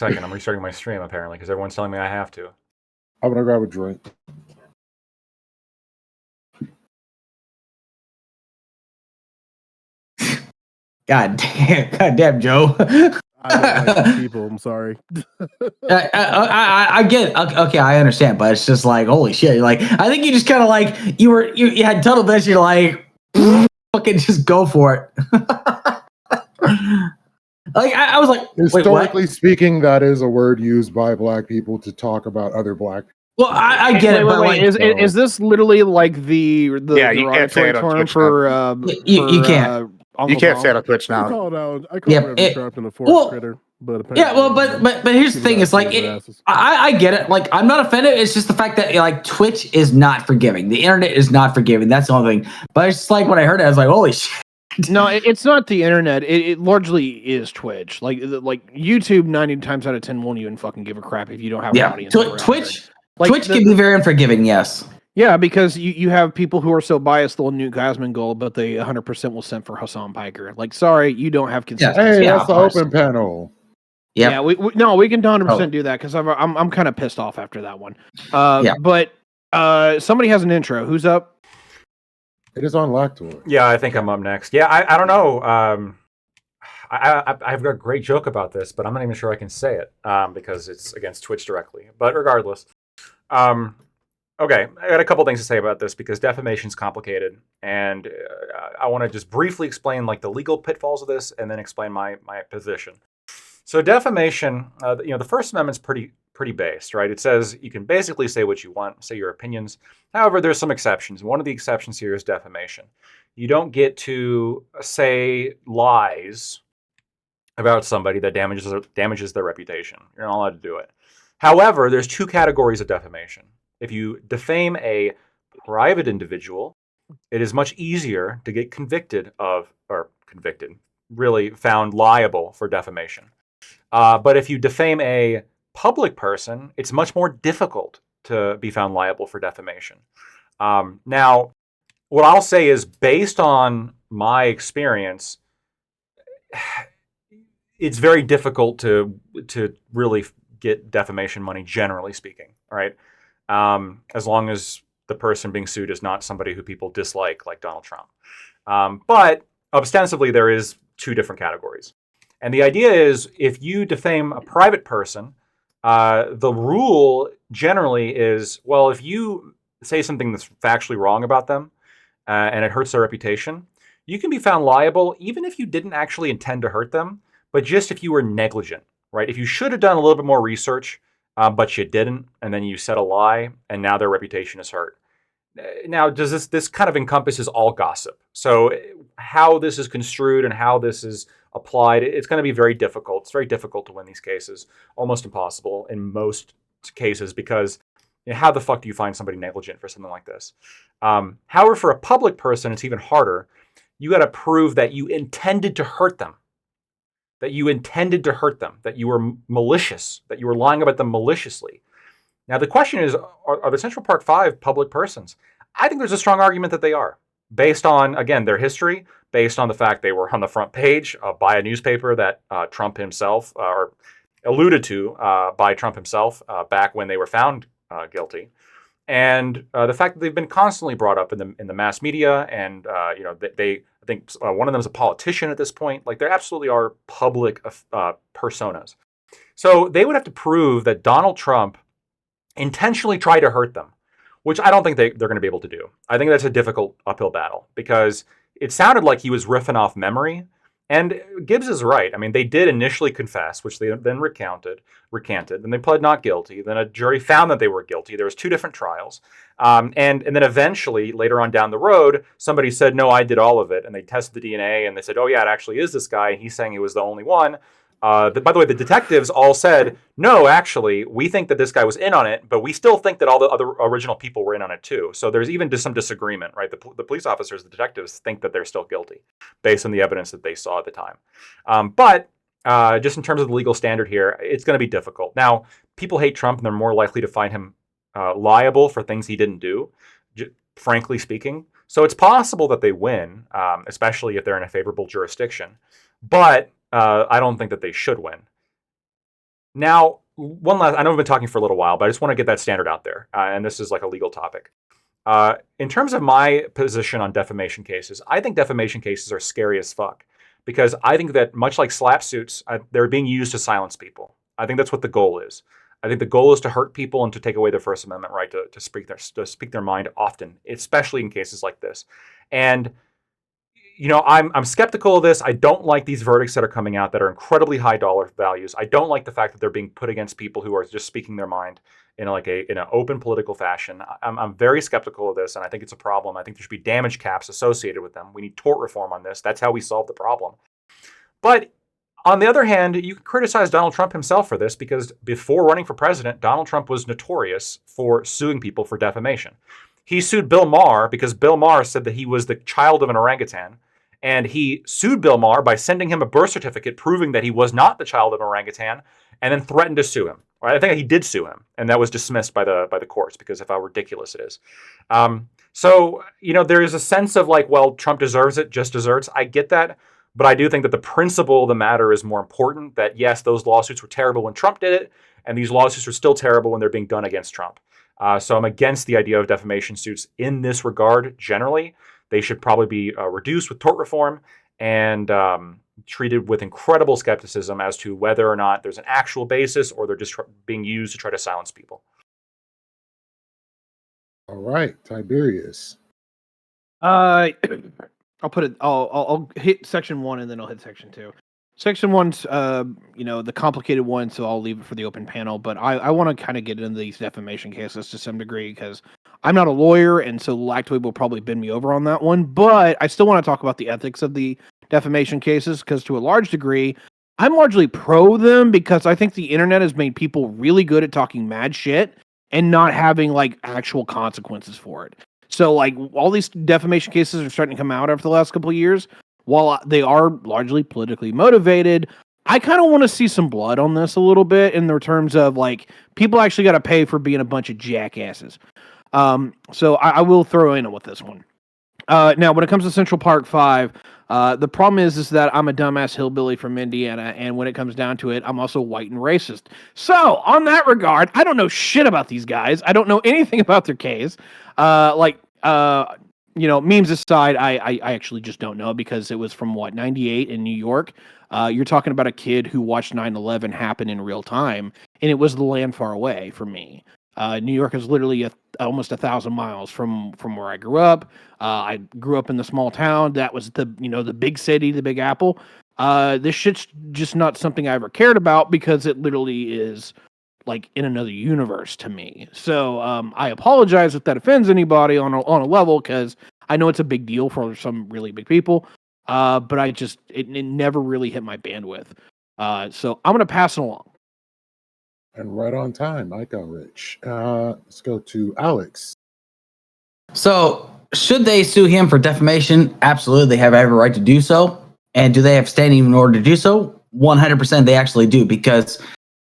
Second, I'm restarting my stream apparently because everyone's telling me I have to. I'm gonna grab a drink. God damn, Joe. I don't like these people. I'm sorry. I get it. Okay, I understand, but it's just like holy shit. Like I think you just kind of like you had tunnel vision. You're like fucking just go for it. Like I was like, historically speaking, that is a word used by black people to talk about other black. Well, I get it, but like, is this literally like the you can't say it on term Twitch for you can't. You can't say it on Twitch now. I call it sharp in the forest critter, but yeah, well, but here's the thing: it's like I get it. Like I'm not offended. It's just the fact that like Twitch is not forgiving. The internet is not forgiving. That's the only thing. But it's just like when I heard it, I was like, holy shit. No, it's not the internet. It largely is Twitch. Like YouTube, 90 times out of 10 won't even fucking give a crap if you don't have an audience. Twitch can be very unforgiving. Yes. Yeah, because you have people who are so biased they'll nuke Asmongold, but they 100% will send for Hassan Piker. Like, sorry, you don't have consistency. Hey, that's the open panel. Yep. Yeah, we can 100% do that because I'm kind of pissed off after that one. But somebody has an intro. Who's up? It is on Lactor. Yeah, I think I'm up next. Yeah, I don't know. I've got a great joke about this, but I'm not even sure I can say it because it's against Twitch directly. But regardless, okay, I got a couple things to say about this because defamation is complicated, and I want to just briefly explain like the legal pitfalls of this, and then explain my position. So defamation, the First Amendment's pretty based, right? It says you can basically say what you want, say your opinions. However, there's some exceptions. One of the exceptions here is defamation. You don't get to say lies about somebody that damages their reputation. You're not allowed to do it. However, there's two categories of defamation. If you defame a private individual, it is much easier to get really found liable for defamation. But if you defame a public person, it's much more difficult to be found liable for defamation. Now, what I'll say is based on my experience, it's very difficult to really get defamation money, generally speaking, right? As long as the person being sued is not somebody who people dislike, like Donald Trump. But ostensibly, there is two different categories. And the idea is if you defame a private person, the rule generally is, well, if you say something that's factually wrong about them and it hurts their reputation, you can be found liable even if you didn't actually intend to hurt them, but just if you were negligent, right? If you should have done a little bit more research, but you didn't, and then you said a lie, and now their reputation is hurt. Now, does this kind of encompasses all gossip? So how this is construed and how this is applied, it's going to be very difficult. It's very difficult to win these cases, almost impossible in most cases, because how the fuck do you find somebody negligent for something like this? However, for a public person, it's even harder. You got to prove that you intended to hurt them, that you were malicious, that you were lying about them maliciously. Now, the question is, are the Central Park Five public persons? I think there's a strong argument that they are, based on, again, their history, based on the fact they were on the front page by a newspaper that Trump himself, or alluded to by Trump himself back when they were found guilty. And the fact that they've been constantly brought up in the mass media, and I think one of them is a politician at this point. Like, there absolutely are public personas. So they would have to prove that Donald Trump intentionally tried to hurt them, which I don't think they're going to be able to do. I think that's a difficult uphill battle because it sounded like he was riffing off memory. And Gibbs is right. I mean, they did initially confess, which they then recanted. Then they pled not guilty. Then a jury found that they were guilty. There was two different trials. And then eventually, later on down the road, somebody said, no, I did all of it. And they tested the DNA, and they said, oh, yeah, it actually is this guy. And he's saying he was the only one. By the way, the detectives all said, no, actually, we think that this guy was in on it, but we still think that all the other original people were in on it too. So there's even just some disagreement, right? The police officers, the detectives think that they're still guilty based on the evidence that they saw at the time. But just in terms of the legal standard here, it's going to be difficult. Now, people hate Trump and they're more likely to find him liable for things he didn't do, frankly speaking. So it's possible that they win, especially if they're in a favorable jurisdiction. But I don't think that they should win. Now, one last, I know we've been talking for a little while, but I just want to get that standard out there. And this is like a legal topic. In terms of my position on defamation cases, I think defamation cases are scary as fuck because I think that much like slap suits, they're being used to silence people. I think that's what the goal is. I think the goal is to hurt people and to take away their First Amendment right to speak their mind often, especially in cases like this. And I'm skeptical of this. I don't like these verdicts that are coming out that are incredibly high dollar values. I don't like the fact that they're being put against people who are just speaking their mind in an open political fashion. I'm very skeptical of this, and I think it's a problem. I think there should be damage caps associated with them. We need tort reform on this. That's how we solve the problem. But on the other hand, you can criticize Donald Trump himself for this because before running for president, Donald Trump was notorious for suing people for defamation. He sued Bill Maher because Bill Maher said that he was the child of an orangutan. And he sued Bill Maher by sending him a birth certificate proving that he was not the child of an orangutan, and then threatened to sue him. Right? I think he did sue him, and that was dismissed by the courts because of how ridiculous it is. So there is a sense of like, well, Trump deserves it, just desserts. I get that, but I do think that the principle of the matter is more important. That yes, those lawsuits were terrible when Trump did it, and these lawsuits are still terrible when they're being done against Trump. So I'm against the idea of defamation suits in this regard generally. They should probably be reduced with tort reform and treated with incredible skepticism as to whether or not there's an actual basis or they're just being used to try to silence people. All right, Tiberius. I'll put it. I'll hit section 1 and then I'll hit section 2. Section 1's, the complicated one, so I'll leave it for the open panel. But I want to kind of get into these defamation cases to some degree because I'm not a lawyer, and so Lactoid will probably bend me over on that one. But I still want to talk about the ethics of the defamation cases because to a large degree, I'm largely pro them because I think the internet has made people really good at talking mad shit and not having like actual consequences for it. So like all these defamation cases are starting to come out after the last couple of years. While they are largely politically motivated, I kind of want to see some blood on this a little bit in the terms of like people actually got to pay for being a bunch of jackasses. So I will throw in with this one. Now, when it comes to Central Park 5, the problem is that I'm a dumbass hillbilly from Indiana, and when it comes down to it, I'm also white and racist. So, on that regard, I don't know shit about these guys. I don't know anything about their case. Memes aside, I actually just don't know because it was from 98 in New York. You're talking about a kid who watched 9/11 happen in real time, and it was the land far away from me. New York is literally almost 1,000 miles from where I grew up. I grew up in the small town. That was the big city, the Big Apple. This shit's just not something I ever cared about because it literally is like in another universe to me. So I apologize if that offends anybody on a level because I know it's a big deal for some really big people. But it never really hit my bandwidth. So I'm gonna pass it along. And right on time, I got rich. Let's go to Alex. So, should they sue him for defamation? Absolutely, they have every right to do so. And do they have standing in order to do so? 100% they actually do. Because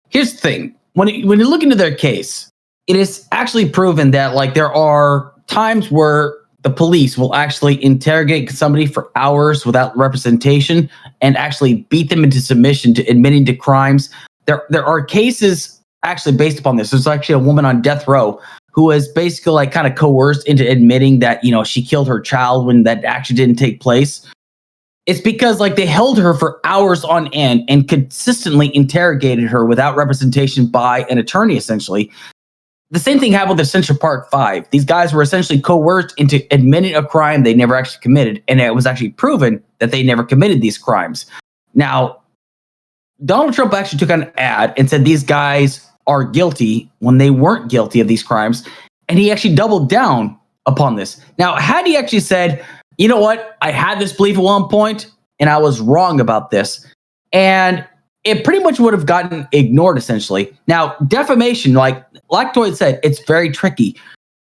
here's the thing. When you look into their case, it is actually proven that like there are times where the police will actually interrogate somebody for hours without representation and actually beat them into submission to admitting to crimes. There are cases actually based upon this. There's actually a woman on death row who was basically like kind of coerced into admitting that, she killed her child when that actually didn't take place. It's because like they held her for hours on end and consistently interrogated her without representation by an attorney, essentially. The same thing happened with Central Park 5. These guys were essentially coerced into admitting a crime they never actually committed, and it was actually proven that they never committed these crimes. Now, Donald Trump actually took an ad and said these guys are guilty when they weren't guilty of these crimes, and he actually doubled down upon this. Now, had he actually said, you know what, I had this belief at one point, and I was wrong about this, and it pretty much would have gotten ignored, essentially. Now, defamation, like Lactoid said, it's very tricky.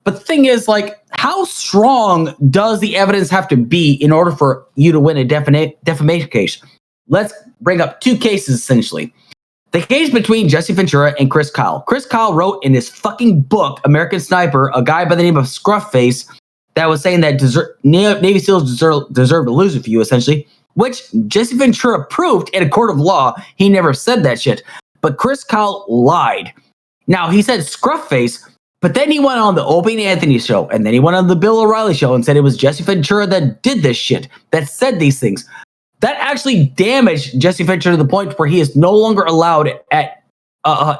But the thing is, like, how strong does the evidence have to be in order for you to win a defamation case? Let's bring up two cases, essentially. The case between Jesse Ventura and Chris Kyle. Chris Kyle wrote in his fucking book, American Sniper, a guy by the name of Scruffface that was saying that Navy SEALs deserve to lose with you, essentially, which Jesse Ventura proved in a court of law. He never said that shit. but Chris Kyle lied. Now, he said scruff face, but then he went on the Opie and Anthony show, and then he went on the Bill O'Reilly show and said it was Jesse Ventura that did this shit, that said these things. That actually damaged Jesse Ventura to the point where he is no longer allowed at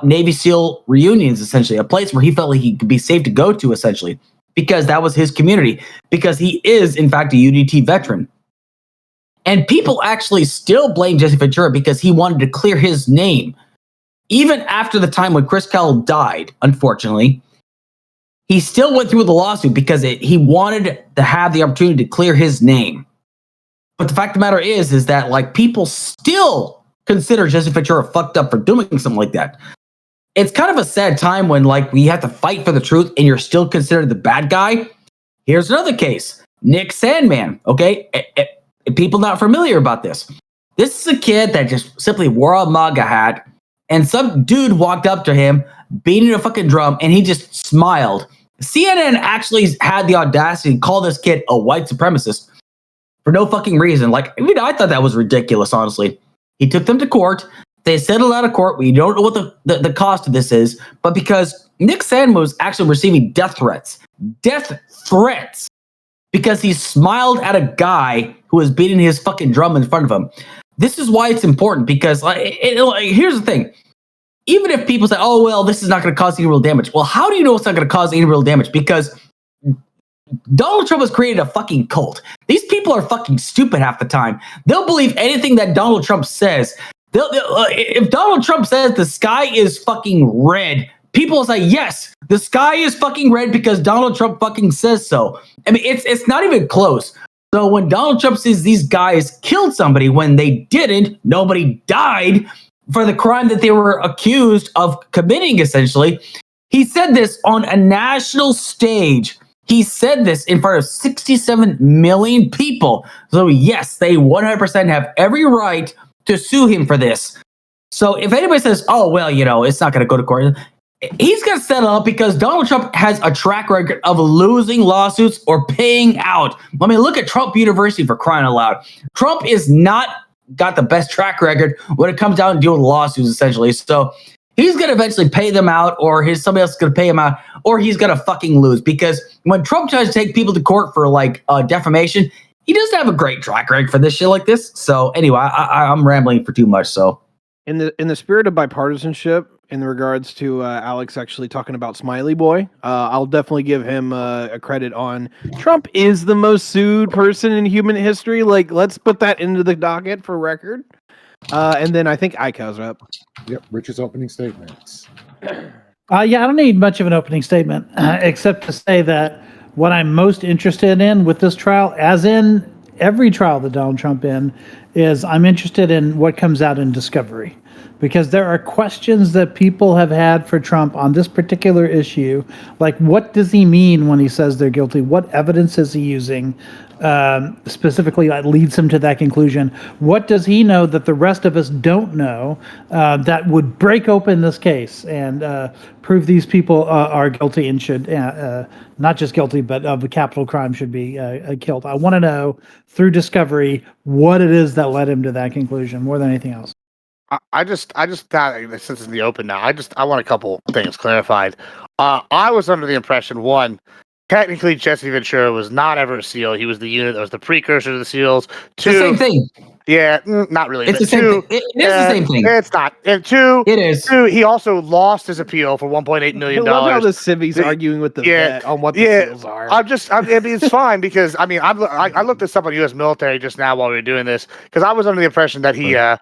Navy SEAL reunions, essentially, a place where he felt like he could be safe to go to, essentially, because that was his community, because he is, in fact, a UDT veteran. And people actually still blame Jesse Ventura because he wanted to clear his name. Even after the time when Chris Kell died, unfortunately, he still went through with the lawsuit because he wanted to have the opportunity to clear his name. But the fact of the matter is that like people still consider Jesse Ventura fucked up for doing something like that. It's kind of a sad time when like we have to fight for the truth and you're still considered the bad guy. Here's another case. Nick Sandman, okay? People not familiar about this. This is a kid that just simply wore a MAGA hat and some dude walked up to him beating a fucking drum and he just smiled. CNN actually had the audacity to call this kid a white supremacist for no fucking reason. Like, I mean, I thought that was ridiculous, honestly. He took them to court. They settled out of court. We don't know what the cost of this is, but because Nick Sandman was actually receiving death threats, because he smiled at a guy who was beating his fucking drum in front of him. This is why it's important because here's the thing. Even if people say, oh, well, this is not going to cause any real damage. Well, how do you know it's not going to cause any real damage? Because Donald Trump has created a fucking cult. These people are fucking stupid half the time. They'll believe anything that Donald Trump says. If Donald Trump says the sky is fucking red, people will say, yes, the sky is fucking red because Donald Trump fucking says so. I mean, it's not even close. So when Donald Trump says these guys killed somebody when they didn't, nobody died for the crime that they were accused of committing, essentially. He said this on a national stage. He said this in front of 67 million people. So yes, they 100% have every right to sue him for this. So if anybody says, oh, well, it's not going to go to court, he's going to settle up because Donald Trump has a track record of losing lawsuits or paying out. I mean, look at Trump University, for crying out loud. Trump is not got the best track record when it comes down to dealing with lawsuits, essentially. So he's going to eventually pay them out, or somebody else is going to pay him out, or he's going to fucking lose. Because when Trump tries to take people to court for defamation, he doesn't have a great track record for this shit like this. So anyway, I'm rambling for too much. So in the spirit of bipartisanship, in regards to Alex actually talking about Smiley Boy, I'll definitely give him a credit on Trump is the most sued person in human history. Like, let's put that into the docket for record. And then I think Ika's up. Yep, Richard's opening statements. I don't need much of an opening statement, except to say that what I'm most interested in with this trial, as in every trial that Donald Trump in, is I'm interested in what comes out in discovery. Because there are questions that people have had for Trump on this particular issue. Like, what does he mean when he says they're guilty? What evidence is he using specifically that leads him to that conclusion? What does he know that the rest of us don't know that would break open this case and prove these people are guilty and should, not just guilty, but of a capital crime should be killed? I want to know through discovery what it is that led him to that conclusion more than anything else. I just thought, since it's in the open now, I want a couple things clarified. I was under the impression, one, technically Jesse Ventura was not ever a SEAL. He was the unit that was the precursor to the SEALs. Two, the same thing. Yeah, not really. It's the same thing. It is the same thing. It's not. And two, it is. Two, he also lost his appeal for $1.8 million. I love how the civvies arguing with the vet on what the SEAls are. I mean, it's fine because I mean, I looked this up on U.S. military just now while we were doing this because I was under the impression that he. I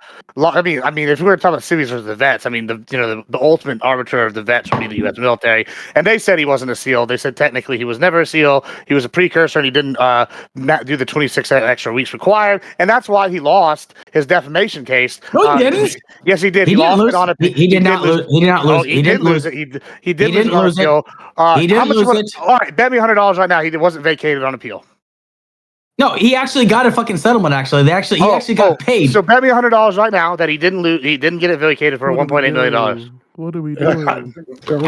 mean, if we were talking about civvies versus the vets, I mean, the ultimate arbiter of the vets would be the U.S. military, and they said he wasn't a SEAL. They said technically he was never a SEAL. He was a precursor, and he didn't not do the 26 extra weeks required, and that's why he lost his defamation case. No, he didn't. Yes, he did. He lost it on a. He did not lose. He did not lose. He did lose it. He did lose it on appeal. He didn't lose it. All right, bet me $100 right now. He wasn't vacated on appeal. No, he actually got a fucking settlement. Actually, he actually got paid. So bet me $100 right now that he didn't lose. He didn't get it vacated for $1.8 million. What are we doing? Can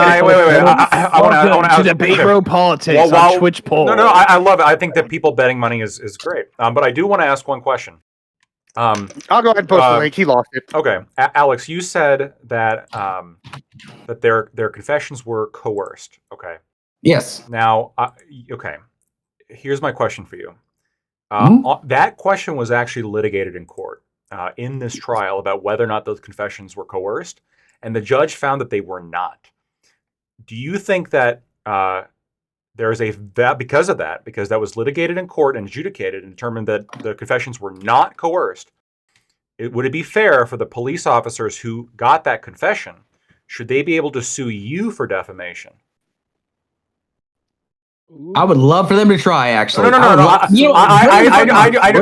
I wait? I want to debate bro politics on Twitch poll. No, I love it. I think that people betting money is great. But I do want to ask one question. I'll go ahead and post the link. He lost it. Okay, Alex, you said that that their confessions were coerced. Okay. Yes. Now, okay. Here's my question for you. That question was actually litigated in court in this trial about whether or not those confessions were coerced, and the judge found that they were not. Do you think that there is because that was litigated in court and adjudicated and determined that the confessions were not coerced, would it be fair for the police officers who got that confession, should they be able to sue you for defamation? I would love for them to try. Actually, no. I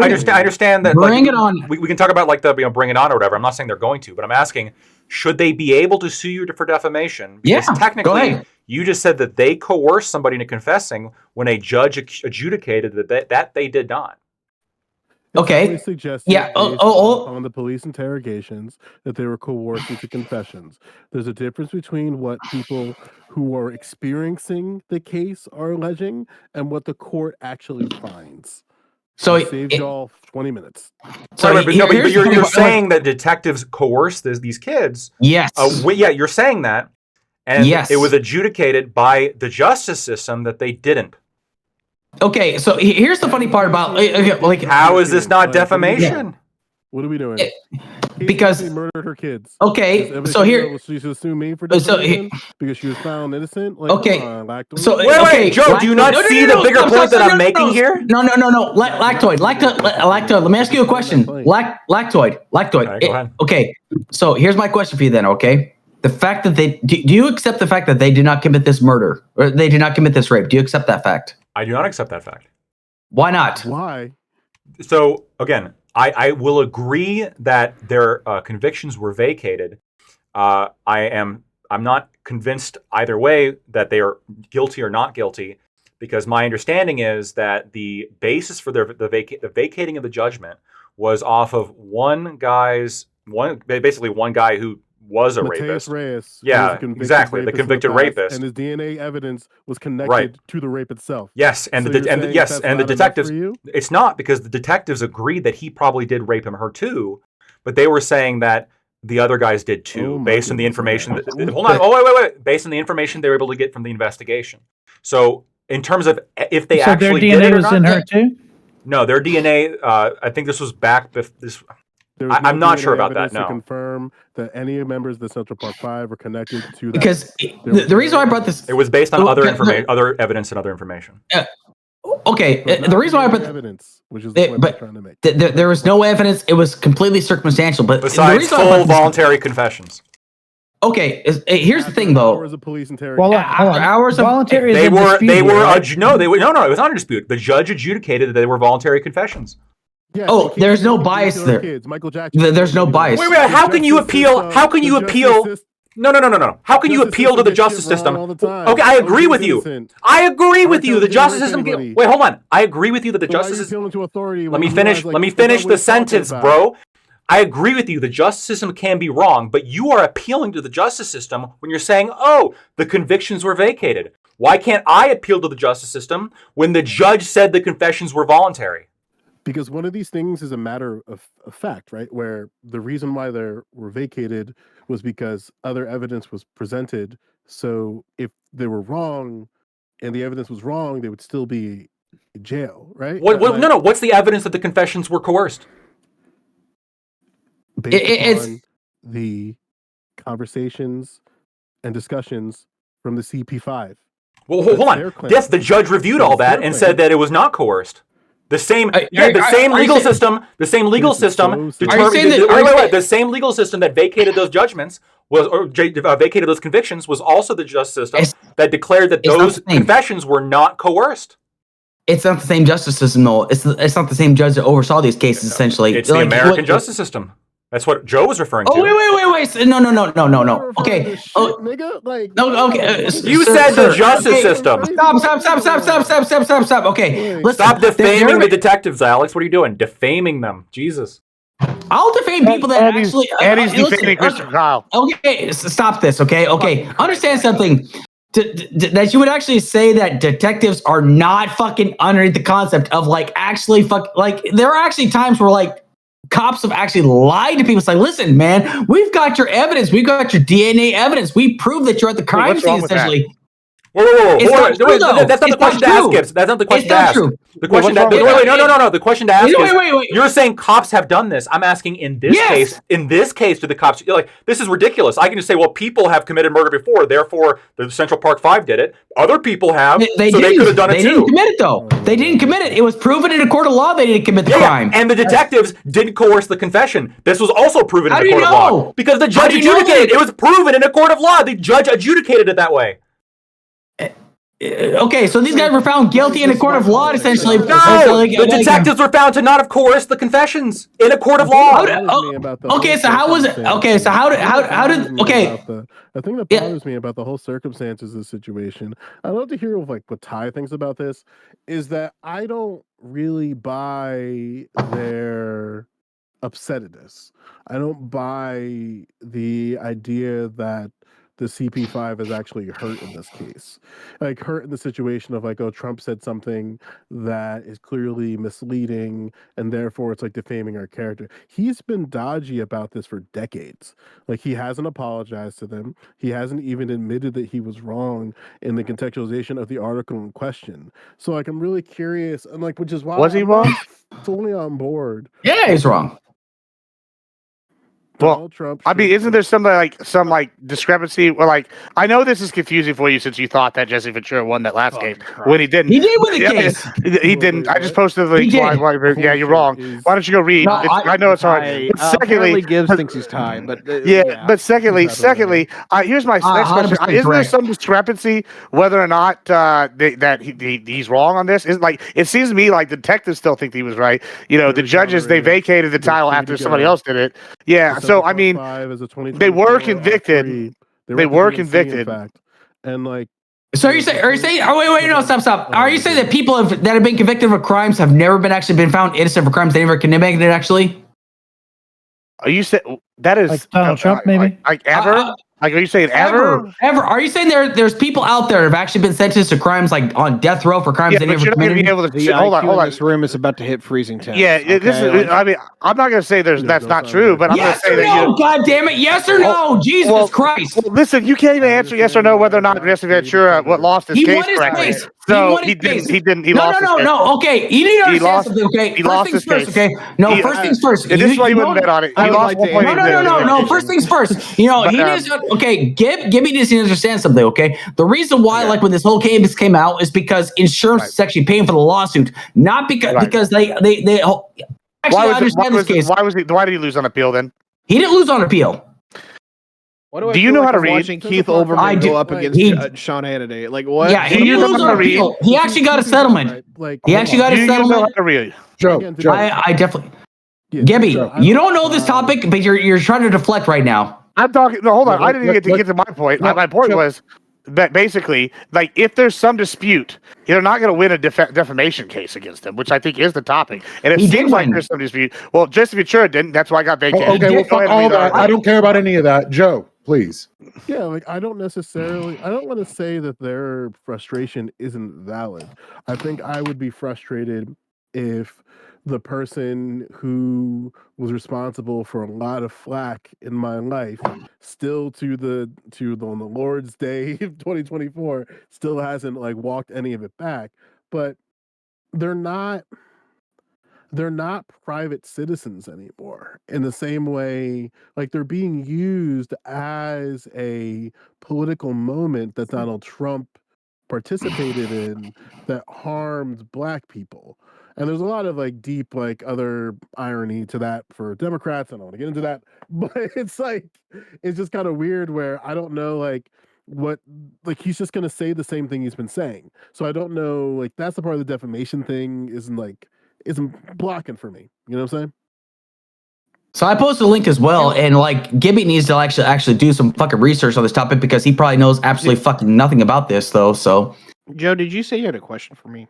understand that. Bring it on. We can talk about like the bring it on or whatever. I'm not saying they're going to, but I'm asking, should they be able to sue you for defamation? Because technically, you just said that they coerced somebody into confessing when a judge adjudicated that they did not. Okay. Yeah. On the police interrogations that they were coerced into confessions. There's a difference between what people who are experiencing the case are alleging and what the court actually finds. So it saved y'all 20 minutes. So but you're saying that detectives coerced these kids. Yes. Yeah, you're saying that, and yes, it was adjudicated by the justice system that they didn't. Okay, so here's the funny part about like how is this not defamation? Yeah. What are we doing? Because she murdered her kids. Okay, so here she should sue me for defamation because she was found innocent. Like, okay, so wait, Joe, do you not see the bigger point that I'm making here? No. Lactoid. Let me ask you a question. Lactoid. Right, go ahead. Okay, so here's my question for you then. Okay, the fact that do you accept the fact that they did not commit this murder or they did not commit this rape? Do you accept that fact? I do not accept that fact. Why not? Why? So again, I will agree that their convictions were vacated. I'm not convinced either way that they are guilty or not guilty, because my understanding is that the basis for the vacating of the judgment was off of one guy who was a rapist. Reyes, yeah, exactly, the convicted rapist, and his DNA evidence was connected to the rape itself. Yes, and so the detectives. It's not, because the detectives agreed that he probably did rape her too, but they were saying that the other guys did too, based on the information. Hold on, wait. Based on the information they were able to get from the investigation. So, in terms of if they actually their DNA did it or was not, in her too. No, their DNA. I think this was back. I'm not sure about that. No. To confirm that any members of the Central Park Five were connected to that. Because the reason why I brought this, it was based on other information, other evidence, and other information. Okay, the reason why I brought evidence, which is the point I'm trying to make. There was no evidence. It was completely circumstantial. But besides full voluntary confessions. Okay, here's the thing though. Hours of police interrogation. Hours of voluntary. They were. No, it was not in dispute. The judge adjudicated that they were voluntary confessions. Yeah, there's no bice there. Kids. Michael Jackson. There's no bias. Wait. How can you appeal? How can you appeal? No. How can you appeal to the justice system? Okay, I agree with you. I agree with you. The justice system. Wait, hold on. I agree with you that the justice system. Let me finish. Let me finish the sentence, bro. I agree with you. The justice system can be wrong, but you are appealing to the justice system when you're saying, "Oh, the convictions were vacated." Why can't I appeal to the justice system when the judge said the confessions were voluntary? Because one of these things is a matter of fact, right? Where the reason why they were vacated was because other evidence was presented. So if they were wrong and the evidence was wrong, they would still be in jail, right? No. What's the evidence that the confessions were coerced? Based on the conversations and discussions from the CP5. Well, hold on. Yes, the judge reviewed all that and said that it was not coerced. The same legal system determined. The same legal system that vacated those judgments vacated those convictions was also the justice system that declared that those confessions were not coerced. It's not the same justice system, though. It's not the same judge that oversaw these cases. Essentially, it's the American justice system. That's what Joe was referring to. Oh, wait. No. Okay. No, okay. You said the justice system. Stop. Okay. Stop defaming the detectives, Alex. What are you doing? Defaming them. Jesus. I'll defame people that actually... Eddie's defaming Christopher Kyle. Okay, stop this, okay? Okay, understand something. That you would actually say that detectives are not fucking underneath the concept of, like, actually... Like, there are actually times where, like, cops have actually lied to people. It's like, listen, man, we've got your evidence. We've got your DNA evidence. We prove that you're at the crime what's wrong scene, with that? essentially. Whoa, It's hold not on. true, Wait, though. that's not the It's question not to ask, true. Gibbs. That's not the question It's to not ask. true. The question what's that wrong with wait, no. The question to ask is, Wait. you're saying cops have done this. I'm asking in this Yes. case, do the cops, you're like, this is ridiculous. I can just say, well, people have committed murder before, therefore the Central Park 5 did it. Other people have, They so they could have didn't. done it They too. didn't commit it, though. They didn't commit it. It was proven in a court of law they didn't commit the crime. And the detectives didn't coerce the confession. This was also proven How in do a you court of law. know? Because the How judge do you know adjudicated. that? It was proven in a court of law. The judge adjudicated it that way. Okay, so these guys were found guilty in a court of law, essentially. No, the detectives were found to not have coerced the confessions in a court of law. Okay, so how was it? Okay, so how did okay? The thing that bothers me about the whole circumstances of the situation, I'd love to hear like what Ty thinks about this, is that I don't really buy their upsetness. I don't buy the idea that the CP5 is actually hurt in this case. Like hurt in the situation of like, oh, Trump said something that is clearly misleading and therefore it's like defaming our character. He's been dodgy about this for decades. Like he hasn't apologized to them. He hasn't even admitted that he was wrong in the contextualization of the article in question. So like I'm really curious and like which is why Was he wrong? Fully on board. Yeah, he's wrong. Well, I mean, isn't there some discrepancy? Or like, I know this is confusing for you since you thought that Jesse Ventura won that last game when he didn't. He did win the case. He didn't. I just posted the link. Yeah, you're wrong. Why don't you go read? No, I know it's hard. But Apparently, secondly, Gibbs thinks he's tied, but But secondly, here's my next question: 100% isn't there correct. some discrepancy whether or not that he's wrong on this? Is like it seems to me like detectives still think he was right. You know, the judges they vacated the title after somebody else did it. Yeah, so I mean, they were convicted. They were convicted. In fact, and like. So are you saying? Oh wait, no, stop. Are you saying that people that have been convicted of crimes have never been found innocent for crimes they never convicted? Actually, are you saying that is Like Donald Trump, maybe? like ever? Like, are you saying ever? Are you saying there's people out there that have actually been sentenced to crimes like on death row for crimes they but never you're not going to committed? be able to. the Hold IQ on. in this room is about to hit freezing temps. Yeah, this is. I mean, I'm not going to say that's not true, but I'm going to Yes say or that. no? God damn it! Yes or no? Jesus Christ! Well, listen, you can't even answer yes or no whether or not Jesse Ventura lost his He case won his correctly. case. So He didn't. He No, lost. no. Okay, you need to understand lost- something. Okay, he first lost things his first. case. Okay, no. First things first. This is why you wouldn't don't- bet on it. He I would lost like to 1.8 million. No. First things first. You know, But, he needs to. Okay, Gibby needs to understand something. Okay, the reason why, like when this whole case came out, is because insurance is actually paying for the lawsuit, not because they actually understand this case. Why did he lose on appeal then? He didn't lose on appeal. What do I Do you feel know like how to I'm read? watching Keith I Olbermann do. go up against Sean Hannity? Like what? Yeah, Do he you didn't know lose how to on read? appeal. He actually got a settlement. He actually got a Do you know how settlement. to read? Joe, I definitely. Gibby, you don't know this topic, but you're trying to deflect right now. I'm talking. No, hold on. Yeah, I didn't get to my point. My point was that basically, like, if there's some dispute, you're not going to win a defamation case against him, which I think is the topic. And it He did seems like win. there's some dispute. Well, Jesse Ventura didn't. That's why I got vacated. Okay, well, Go fuck ahead and all read the that. article. I don't care about any of that. Joe, please. Yeah, like I don't want to say that their frustration isn't valid. I think I would be frustrated if the person who was responsible for a lot of flack in my life still on the Lord's Day of 2024 still hasn't like walked any of it back. But they're not private citizens anymore in the same way, like they're being used as a political moment that Donald Trump participated in that harmed black people. And there's a lot of like deep like other irony to that for Democrats. I don't want to get into that, but it's just kind of weird where I don't know like what, like he's just gonna say the same thing he's been saying. So I don't know, like that's the part of the defamation thing isn't blocking for me. You know what I'm saying? So I posted a link as well, and like Gibby needs to actually do some fucking research on this topic because he probably knows absolutely fucking nothing about this though. So Joe, did you say you had a question for me?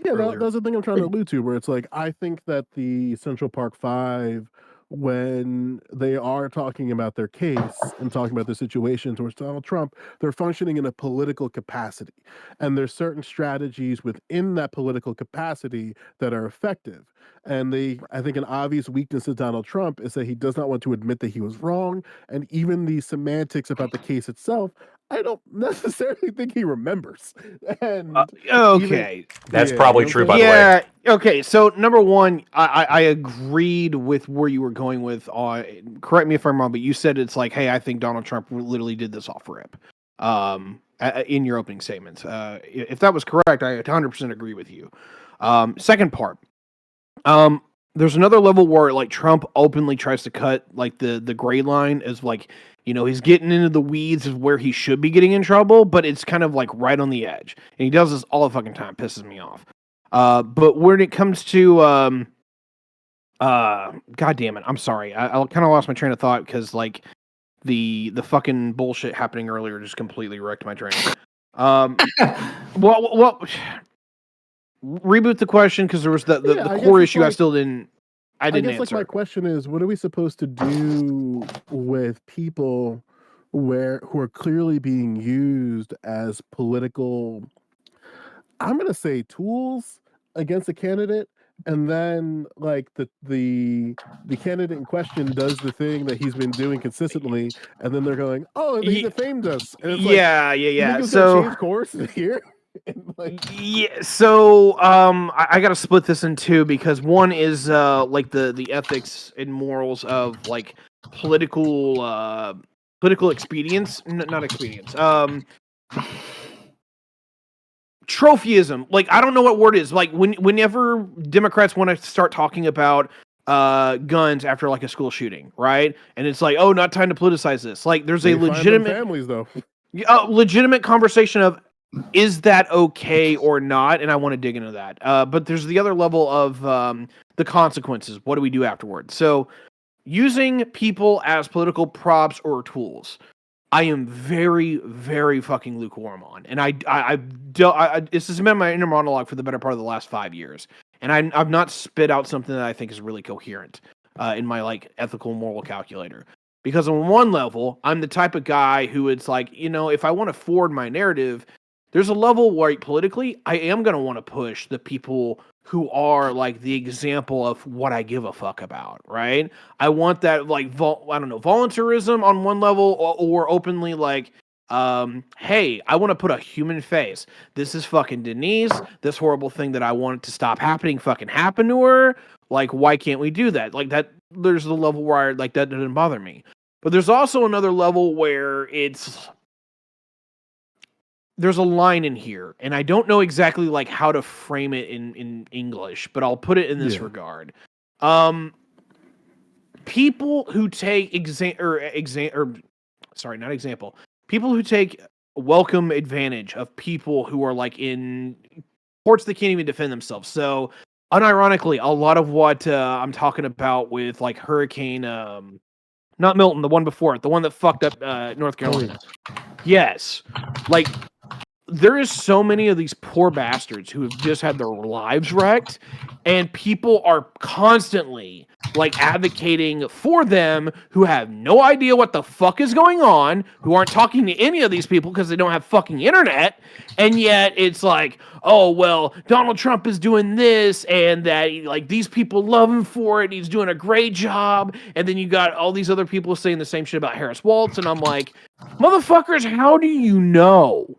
Yeah, that's the thing I'm trying to allude to, where it's like I think that the Central Park 5 when they are talking about their case and talking about the situation towards Donald Trump, they're functioning in a political capacity. And there's certain strategies within that political capacity that are effective. And I think an obvious weakness of Donald Trump is that he does not want to admit that he was wrong. And even the semantics about the case itself, I don't necessarily think he remembers. And Okay. That's Yeah, probably you know true, what I'm by the way. Yeah. Okay. So number one, I agreed with where you were going with. Correct me if I'm wrong, but you said it's like, hey, I think Donald Trump literally did this off rip. In your opening statements. If that was correct, I 100% agree with you. Second part. There's another level where like Trump openly tries to cut like the gray line as like, you know, he's getting into the weeds of where he should be getting in trouble, but it's kind of like right on the edge. And he does this all the fucking time, pisses me off. But when it comes to god damn it, I'm sorry. I kind of lost my train of thought because like the fucking bullshit happening earlier just completely wrecked my train. Well, reboot the question because there was the Yeah, I guess core it's issue I like- still didn't I guess answer. like my question is, what are we supposed to do with people who are clearly being used as political, I'm gonna say, tools against a candidate, and then like the candidate in question does the thing that he's been doing consistently, and then they're going, "Oh, he Ye- defamed us," and it's like, yeah. you think it's So gonna change course here? And, like, yeah, so I got to split this in two because one is like the ethics and morals of like political expedience, not expedience. Trophyism. Like I don't know what word it is. Like whenever Democrats want to start talking about guns after like a school shooting, right? And it's like, oh, not time to politicize this. Like there's they a find them legitimate families though. legitimate conversation of is that okay or not? And I want to dig into that. But there's the other level of the consequences. What do we do afterwards? So using people as political props or tools, I am very, very fucking lukewarm on. And this has been my inner monologue for the better part of the last 5 years. And I've not spit out something that I think is really coherent in my like ethical moral calculator. Because on one level, I'm the type of guy who it's like, you know, if I want to forward my narrative, there's a level where politically I am going to want to push the people who are like the example of what I give a fuck about, right? I want that like I don't know, voluntarism on one level or openly like hey, I want to put a human face. This is fucking Denise. This horrible thing that I want to stop happening fucking happened to her. Like, why can't we do that? Like that there's the level where like that doesn't bother me. But there's also another level where there's a line in here, and I don't know exactly like how to frame it in English, but I'll put it in this regard. People who take people who take welcome advantage of people who are like in ports that can't even defend themselves. So unironically, a lot of what I'm talking about with like Hurricane not Milton, the one before it, the one that fucked up North Carolina. Yes. Like there is so many of these poor bastards who have just had their lives wrecked, and people are constantly like advocating for them who have no idea what the fuck is going on, who aren't talking to any of these people because they don't have fucking internet, and yet it's like, oh well, Donald Trump is doing this, and that like these people love him for it, he's doing a great job, and then you got all these other people saying the same shit about Harris Waltz, and I'm like, motherfuckers, how do you know?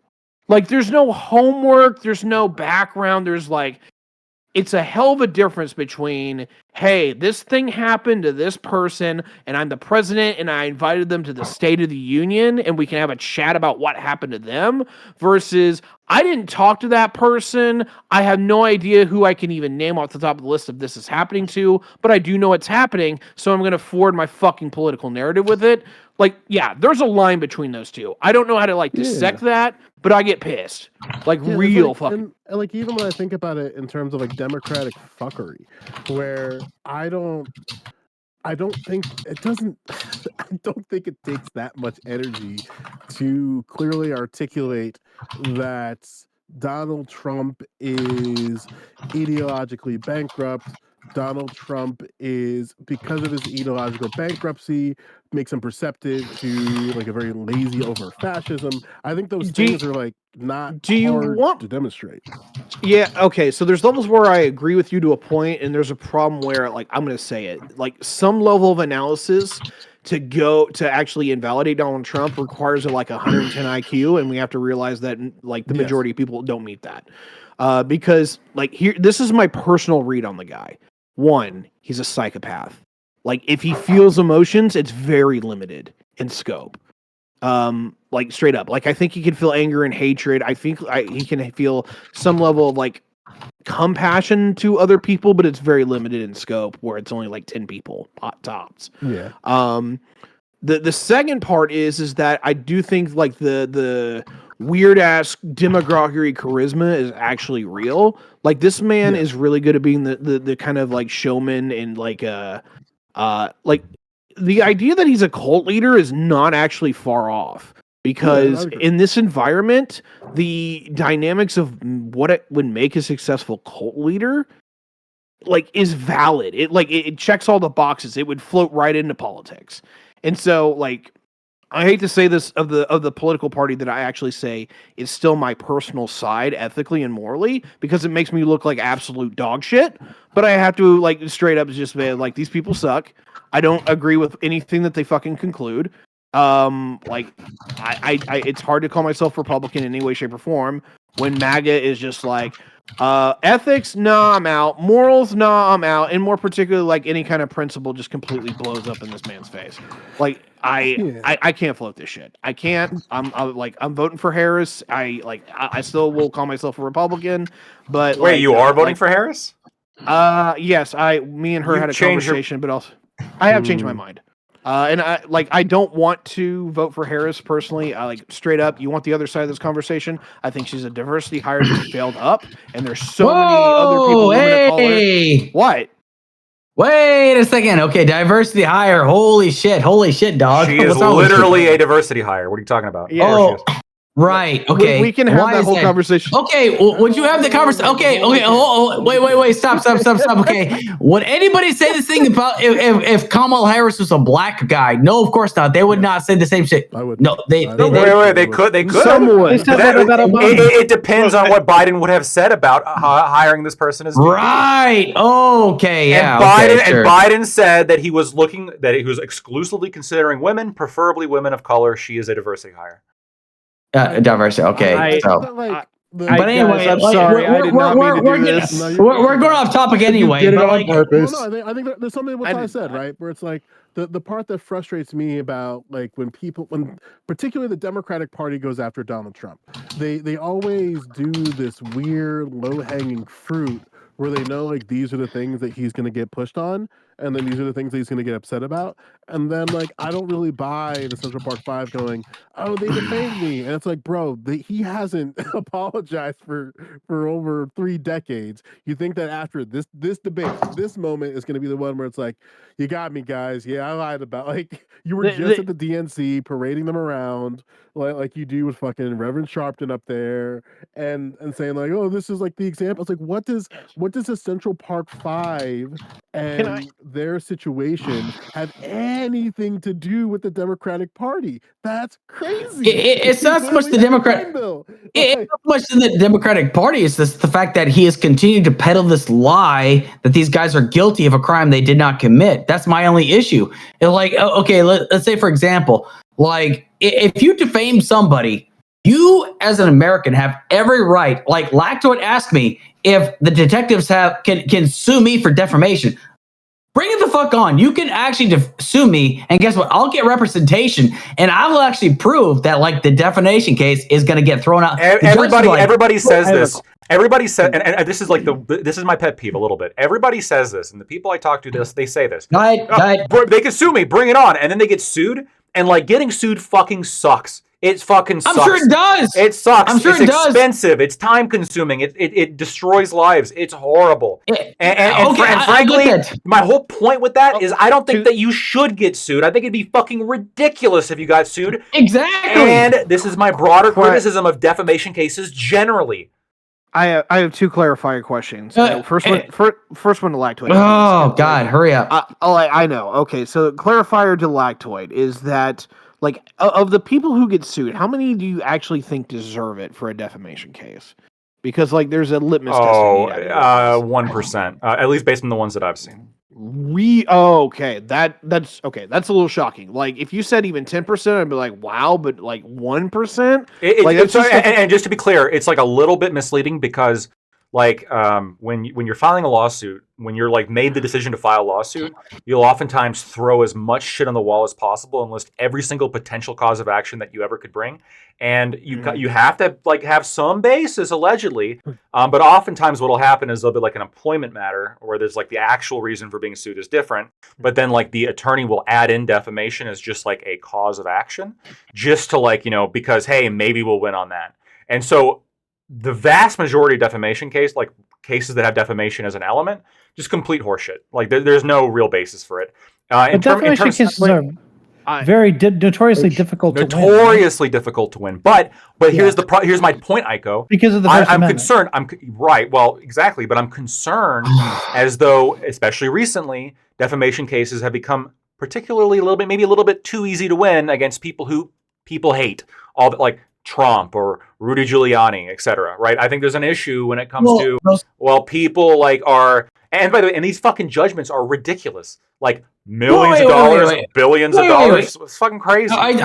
Like, there's no homework, there's no background, there's like, it's a hell of a difference between, hey, this thing happened to this person, and I'm the president, and I invited them to the State of the Union, and we can have a chat about what happened to them, versus, I didn't talk to that person, I have no idea who I can even name off the top of the list of this is happening to, but I do know it's happening, so I'm going to forward my fucking political narrative with it. Like, yeah, there's a line between those two. I don't know how to, like, dissect that, but I get pissed. Like, real fucking... And like, even when I think about it in terms of like democratic fuckery, where I don't think it doesn't I don't think it takes that much energy to clearly articulate that Donald Trump is ideologically bankrupt, Donald Trump is, because of his ideological bankruptcy, makes him perceptive to like a very lazy over fascism. I think those things are like not do you hard want- to demonstrate. Yeah, okay. So there's levels where I agree with you to a point, and there's a problem where, like, I'm gonna say it, like, some level of analysis to actually invalidate Donald Trump requires like 110 IQ, and we have to realize that like the majority of people don't meet that. Because like this is my personal read on the guy. One, he's a psychopath. Like if he feels emotions, it's very limited in scope. Like straight up, like I think he can feel anger and hatred. I think he can feel some level of like compassion to other people, but it's very limited in scope where it's only like 10 people tops. Yeah. The second part is that I do think like the weird ass demagoguery charisma is actually real. Like this man is really good at being the kind of like showman and like the idea that he's a cult leader is not actually far off. Because in this environment, the dynamics of what it would make a successful cult leader, like, is valid. It checks all the boxes. It would float right into politics. And so, like, I hate to say this of the political party that I actually say is still my personal side ethically and morally, because it makes me look like absolute dog shit. But I have to like straight up just say like these people suck. I don't agree with anything that they fucking conclude. Like I it's hard to call myself Republican in any way, shape, or form when MAGA is just like ethics, nah, I'm out. Morals, nah, I'm out. And more particularly, like any kind of principle just completely blows up in this man's face. Like I can't float this shit. I can't. I'm voting for Harris. I still will call myself a Republican, but wait, you are voting for Harris? Yes. Me and her You had a changed conversation, but also I have changed my mind. And I don't want to vote for Harris personally. Like straight up, you want the other side of this conversation? I think she's a diversity hire that failed up, and there's so many other people. Hey! What? Wait a second. Okay, diversity hire. Holy shit, dog. She is literally a diversity hire. What are you talking about? Yeah. Oh, right. Okay. We can have that whole conversation. Okay. Would you have the conversation? Okay. Oh, wait. Stop. Okay. Would anybody say this thing about if Kamala Harris was a black guy? No, of course not. They would not say the same shit. I would. No, they could. Some would. They said that about Obama. It depends on what Biden would have said about hiring this person as VP. Right. Okay. Yeah. And Biden said that he was exclusively considering women, preferably women of color. She is a diversity hire. Diversity. Okay. But anyway, I'm sorry. I did not mean to do this. We're going off topic anyway. You did it but on purpose. Well, no, I think there's something what I said, right? Where it's like the part that frustrates me about like when particularly the Democratic Party goes after Donald Trump, they always do this weird low hanging fruit where they know like these are the things that he's going to get pushed on, and then these are the things that he's going to get upset about, and then like I don't really buy the Central Park Five going, oh, they defamed me, and it's like, bro, he hasn't apologized for over 3 decades. You think that after this debate, this moment is going to be the one where it's like, you got me, guys. Yeah, I lied about like you were just at the DNC parading them around like you do with fucking Reverend Sharpton up there and saying like, oh, this is like the example. It's like, what does the Central Park Five and their situation have anything to do with the Democratic Party? That's crazy. It's not so much the Democrat. It's not so much the Democratic Party. It's the fact that he has continued to peddle this lie that these guys are guilty of a crime they did not commit. That's my only issue. Like, okay, let's say for example, like if you defame somebody, you as an American have every right. Like Lactoid asked me if the detectives can sue me for defamation. Bring it the fuck on. You can actually sue me, and guess what? I'll get representation, and I will actually prove that like the defamation case is going to get thrown out. Everybody says this. Everybody says, and this is like this is my pet peeve a little bit. Everybody says this, and the people I talk to they say this. Go ahead. They can sue me. Bring it on, and then they get sued, and like getting sued fucking sucks. It fucking sucks. I'm sure it does. It sucks. I'm sure it's expensive. It's time consuming. It destroys lives. It's horrible. And frankly, my whole point with that is I don't think that you should get sued. I think it'd be fucking ridiculous if you got sued. Exactly. And this is my broader criticism of defamation cases generally. I have two clarifying questions. First one to Lactoid. Oh God, hurry up! I know. Okay, so clarifier to Lactoid is that like of the people who get sued, how many do you actually think deserve it for a defamation case? Because like there's a litmus test. 1%, at least based on the ones that I've seen. Okay. That's okay. That's a little shocking. Like if you said even 10%, I'd be like, wow, but like 1%. And just to be clear, it's like a little bit misleading because like when you're filing a lawsuit, when you're like made the decision to file a lawsuit, you'll oftentimes throw as much shit on the wall as possible and list every single potential cause of action that you ever could bring. And you have to like have some basis allegedly, but oftentimes what'll happen is there'll be like an employment matter where there's like the actual reason for being sued is different, but then like the attorney will add in defamation as just like a cause of action, just to like because hey maybe we'll win on that. And so the vast majority of defamation cases that have defamation as an element, just complete horseshit. Like there's no real basis for it. But defamation cases are very notoriously difficult to win. Notoriously difficult to win. But here's my point, Aiko. Because of the First Amendment. Concerned. Right. Well, exactly. But I'm concerned as though, especially recently, defamation cases have become particularly maybe a little bit too easy to win against people who people hate. All that, like Trump or Rudy Giuliani, etc. Right? I think there's an issue when it comes to people like are. And by the way, and these fucking judgments are ridiculous. Like millions of dollars, billions of dollars. It's fucking crazy. Are you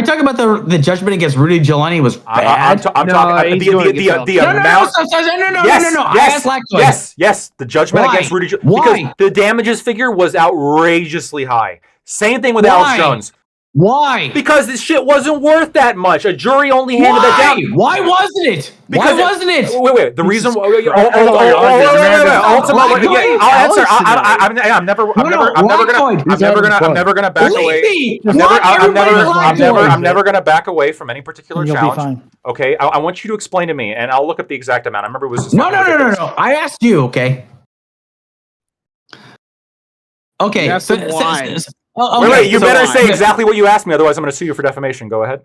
talking about the judgment against Rudy Giuliani was bad? I'm talking the amount. No. Yes. The judgment against Rudy Giuliani because the damages figure was outrageously high. Same thing with Alex Jones. Why? Because this shit wasn't worth that much. A jury only handed that down. Why wasn't it? Because why wasn't it? Wait. The reason why. Ultimately, I'll answer. I'm never gonna back away. I'm never gonna back away from any particular challenge. Okay, I want you to explain to me, and I'll look up the exact amount. I remember it was just no. I asked you. Okay. Wait, you better say exactly what you asked me, otherwise I'm going to sue you for defamation. Go ahead.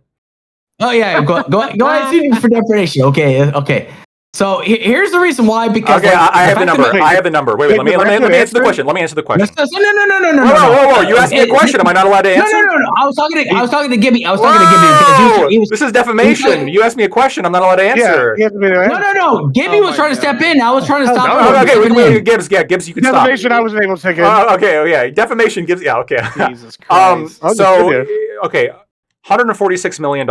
Oh yeah, go ahead, sue me for defamation. Okay. So here's the reason why. Because I have the number. Wait. Let me answer the question. No. Whoa. You asked me a question. Am I not allowed to answer? No. I was talking to Gibby. This is defamation. You asked me a question. I'm not allowed to answer. No. Gibby was trying to step in. I was trying to stop. Okay, Gibbs, you can stop. Defamation, I wasn't able to take it. Okay. Defamation, Gibbs. Yeah. Okay. Jesus Christ. Okay. $146 million.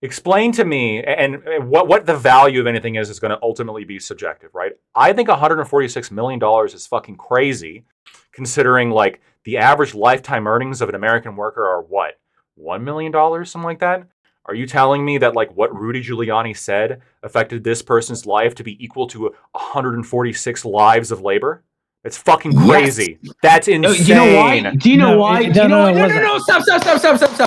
Explain to me, and what the value of anything is going to ultimately be subjective, right? I think $146 million is fucking crazy, considering like the average lifetime earnings of an American worker are what? $1 million, something like that? Are you telling me that like what Rudy Giuliani said affected this person's life to be equal to 146 lives of labor? It's fucking crazy. Yes. That's insane. Do you know why? No. Stop.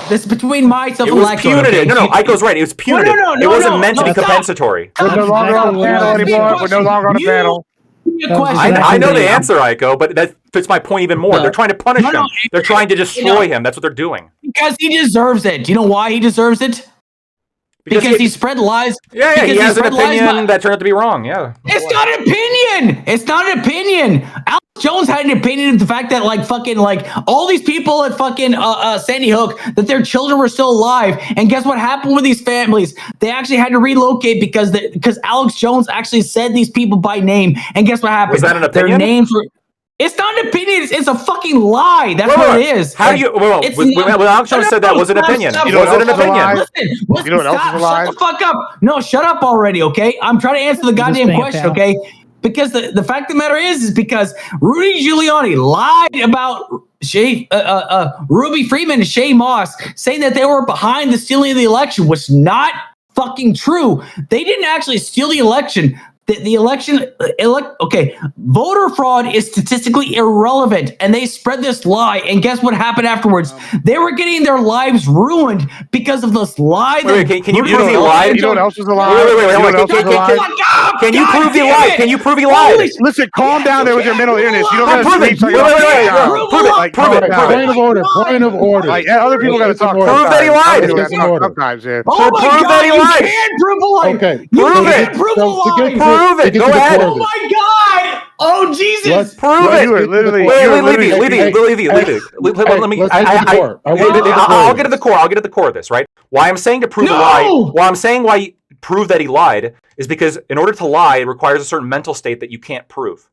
This is between myself and Lacto. It was punitive. No, Aiko's right. It was punitive. It wasn't meant to be compensatory. We're no longer on the panel anymore. We're no longer on the panel. I know the answer, Aiko, but that fits my point even more. They're trying to punish him. They're trying to destroy him. That's what they're doing. Because he deserves it. Do you know why he deserves it? Because he spread lies. Yeah, he has an opinion that turned out to be wrong. Yeah. It's not an opinion. Alex Jones had an opinion of the fact that all these people at fucking Sandy Hook, that their children were still alive. And guess what happened with these families? They actually had to relocate because Alex Jones actually said these people by name. And guess what happened? Was that an opinion? Their names were. It's not an opinion. It's a fucking lie. That's what it is. How do you? When Alex Jones said that was an opinion. Was it an opinion? Listen, shut the fuck up. No, shut up already, okay? I'm trying to answer the goddamn question, okay? Because the fact of the matter is because Rudy Giuliani lied about Ruby Freeman and Shay Moss, saying that they were behind the stealing of the election, was not fucking true. They didn't actually steal the election. the election, voter fraud is statistically irrelevant, and they spread this lie. And guess what happened afterwards? They were getting their lives ruined because of this lie. Wait, can you prove he lied? You know what else was a lie? Can you prove he lied? Can you prove he lied? Listen, calm down there with your mental illness. You don't have to Prove it. reach on Wait, your prove it. Prove it. Point of order. Point of order. Like, other people got to talk. Prove that he lied. Sometimes, yeah. Oh my prove God, that he you lied. can't prove a lie. Okay. You Prove can't it. prove a lie. Prove it. Go ahead. Oh my God. Oh Jesus. Prove it. You were literally. Leave it. Let me. I'll get to the core. I'll get to the core of this. Right? Why I'm saying to prove a lie. Why I'm saying why prove that he lied is because in order to lie, it requires a certain mental state that you can't prove.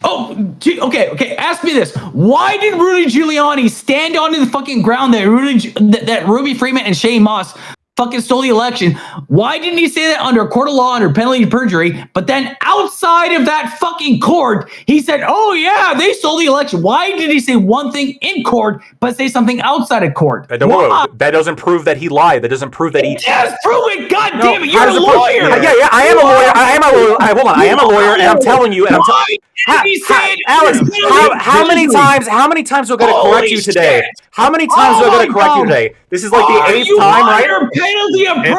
Oh, okay. Ask me this: why did Rudy Giuliani stand on the fucking ground that Ruby Freeman and Shane Moss fucking stole the election? Why didn't he say that under a court of law, under penalty of perjury? But then outside of that fucking court, he said, "Oh yeah, they stole the election." Why did he say one thing in court but say something outside of court? That doesn't prove that he lied. That doesn't prove that he. Yes, prove it! God damn it! You're a lawyer. Yeah, I am a lawyer. Hold on, I am a lawyer, and I'm telling you, and I'm telling. Alex, how many times do I gotta correct you today? How many times do I gotta correct you today? This is like the 8th time, right? Penalty of perjury.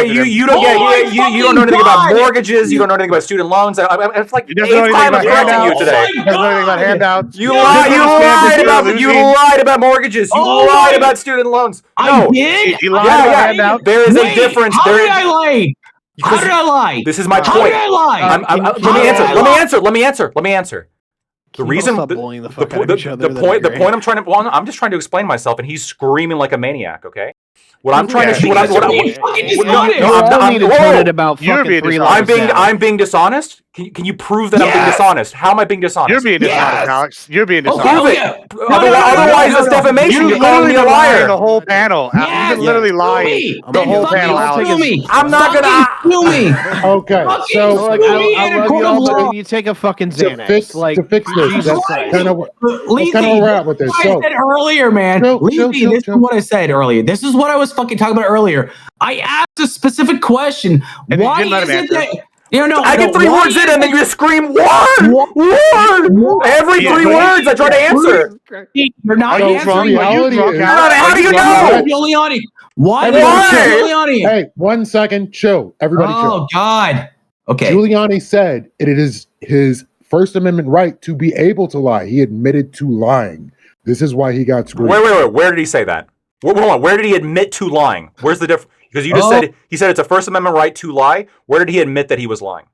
You don't know anything about mortgages. You don't know anything about student loans. It's like the 8th time I'm correcting you today. You don't know anything about handouts. You lied about mortgages. You lied about student loans. I did. You lied about handouts. There is a difference. How did I lie? How did I lie? This is my point. How did I lie? Let me answer. The reason, the point I'm trying to, I'm just trying to explain myself, and he's screaming like a maniac. Okay, what I'm trying to, I'm being dishonest. Can you prove that I'm being dishonest? How am I being dishonest? You're being dishonest, Alex. You're being dishonest. Prove it. Otherwise, it's defamation. You're calling me a liar. The whole panel. You literally lied. The whole panel, Alex. I'm not gonna. Okay, so you take a fucking Xanax. to fix this, that's kind of what we're at with this. I said earlier, man. This is what I said earlier. This is what I was fucking talking about earlier. I asked a specific question. Why is it that? I get 3 words in and then you just scream word. Every 3 words I try to answer. You're not answering. How do you know? Giuliani. Why? Giuliani? Hey, 1 second. Chill. Everybody chill. Oh, God. Okay. Giuliani said it is his First Amendment right to be able to lie. He admitted to lying. This is why he got screwed. Wait. Where did he say that? Hold on. Where did he admit to lying? Where's the difference? Because you just said he said it's a First Amendment right to lie. Where did he admit that he was lying?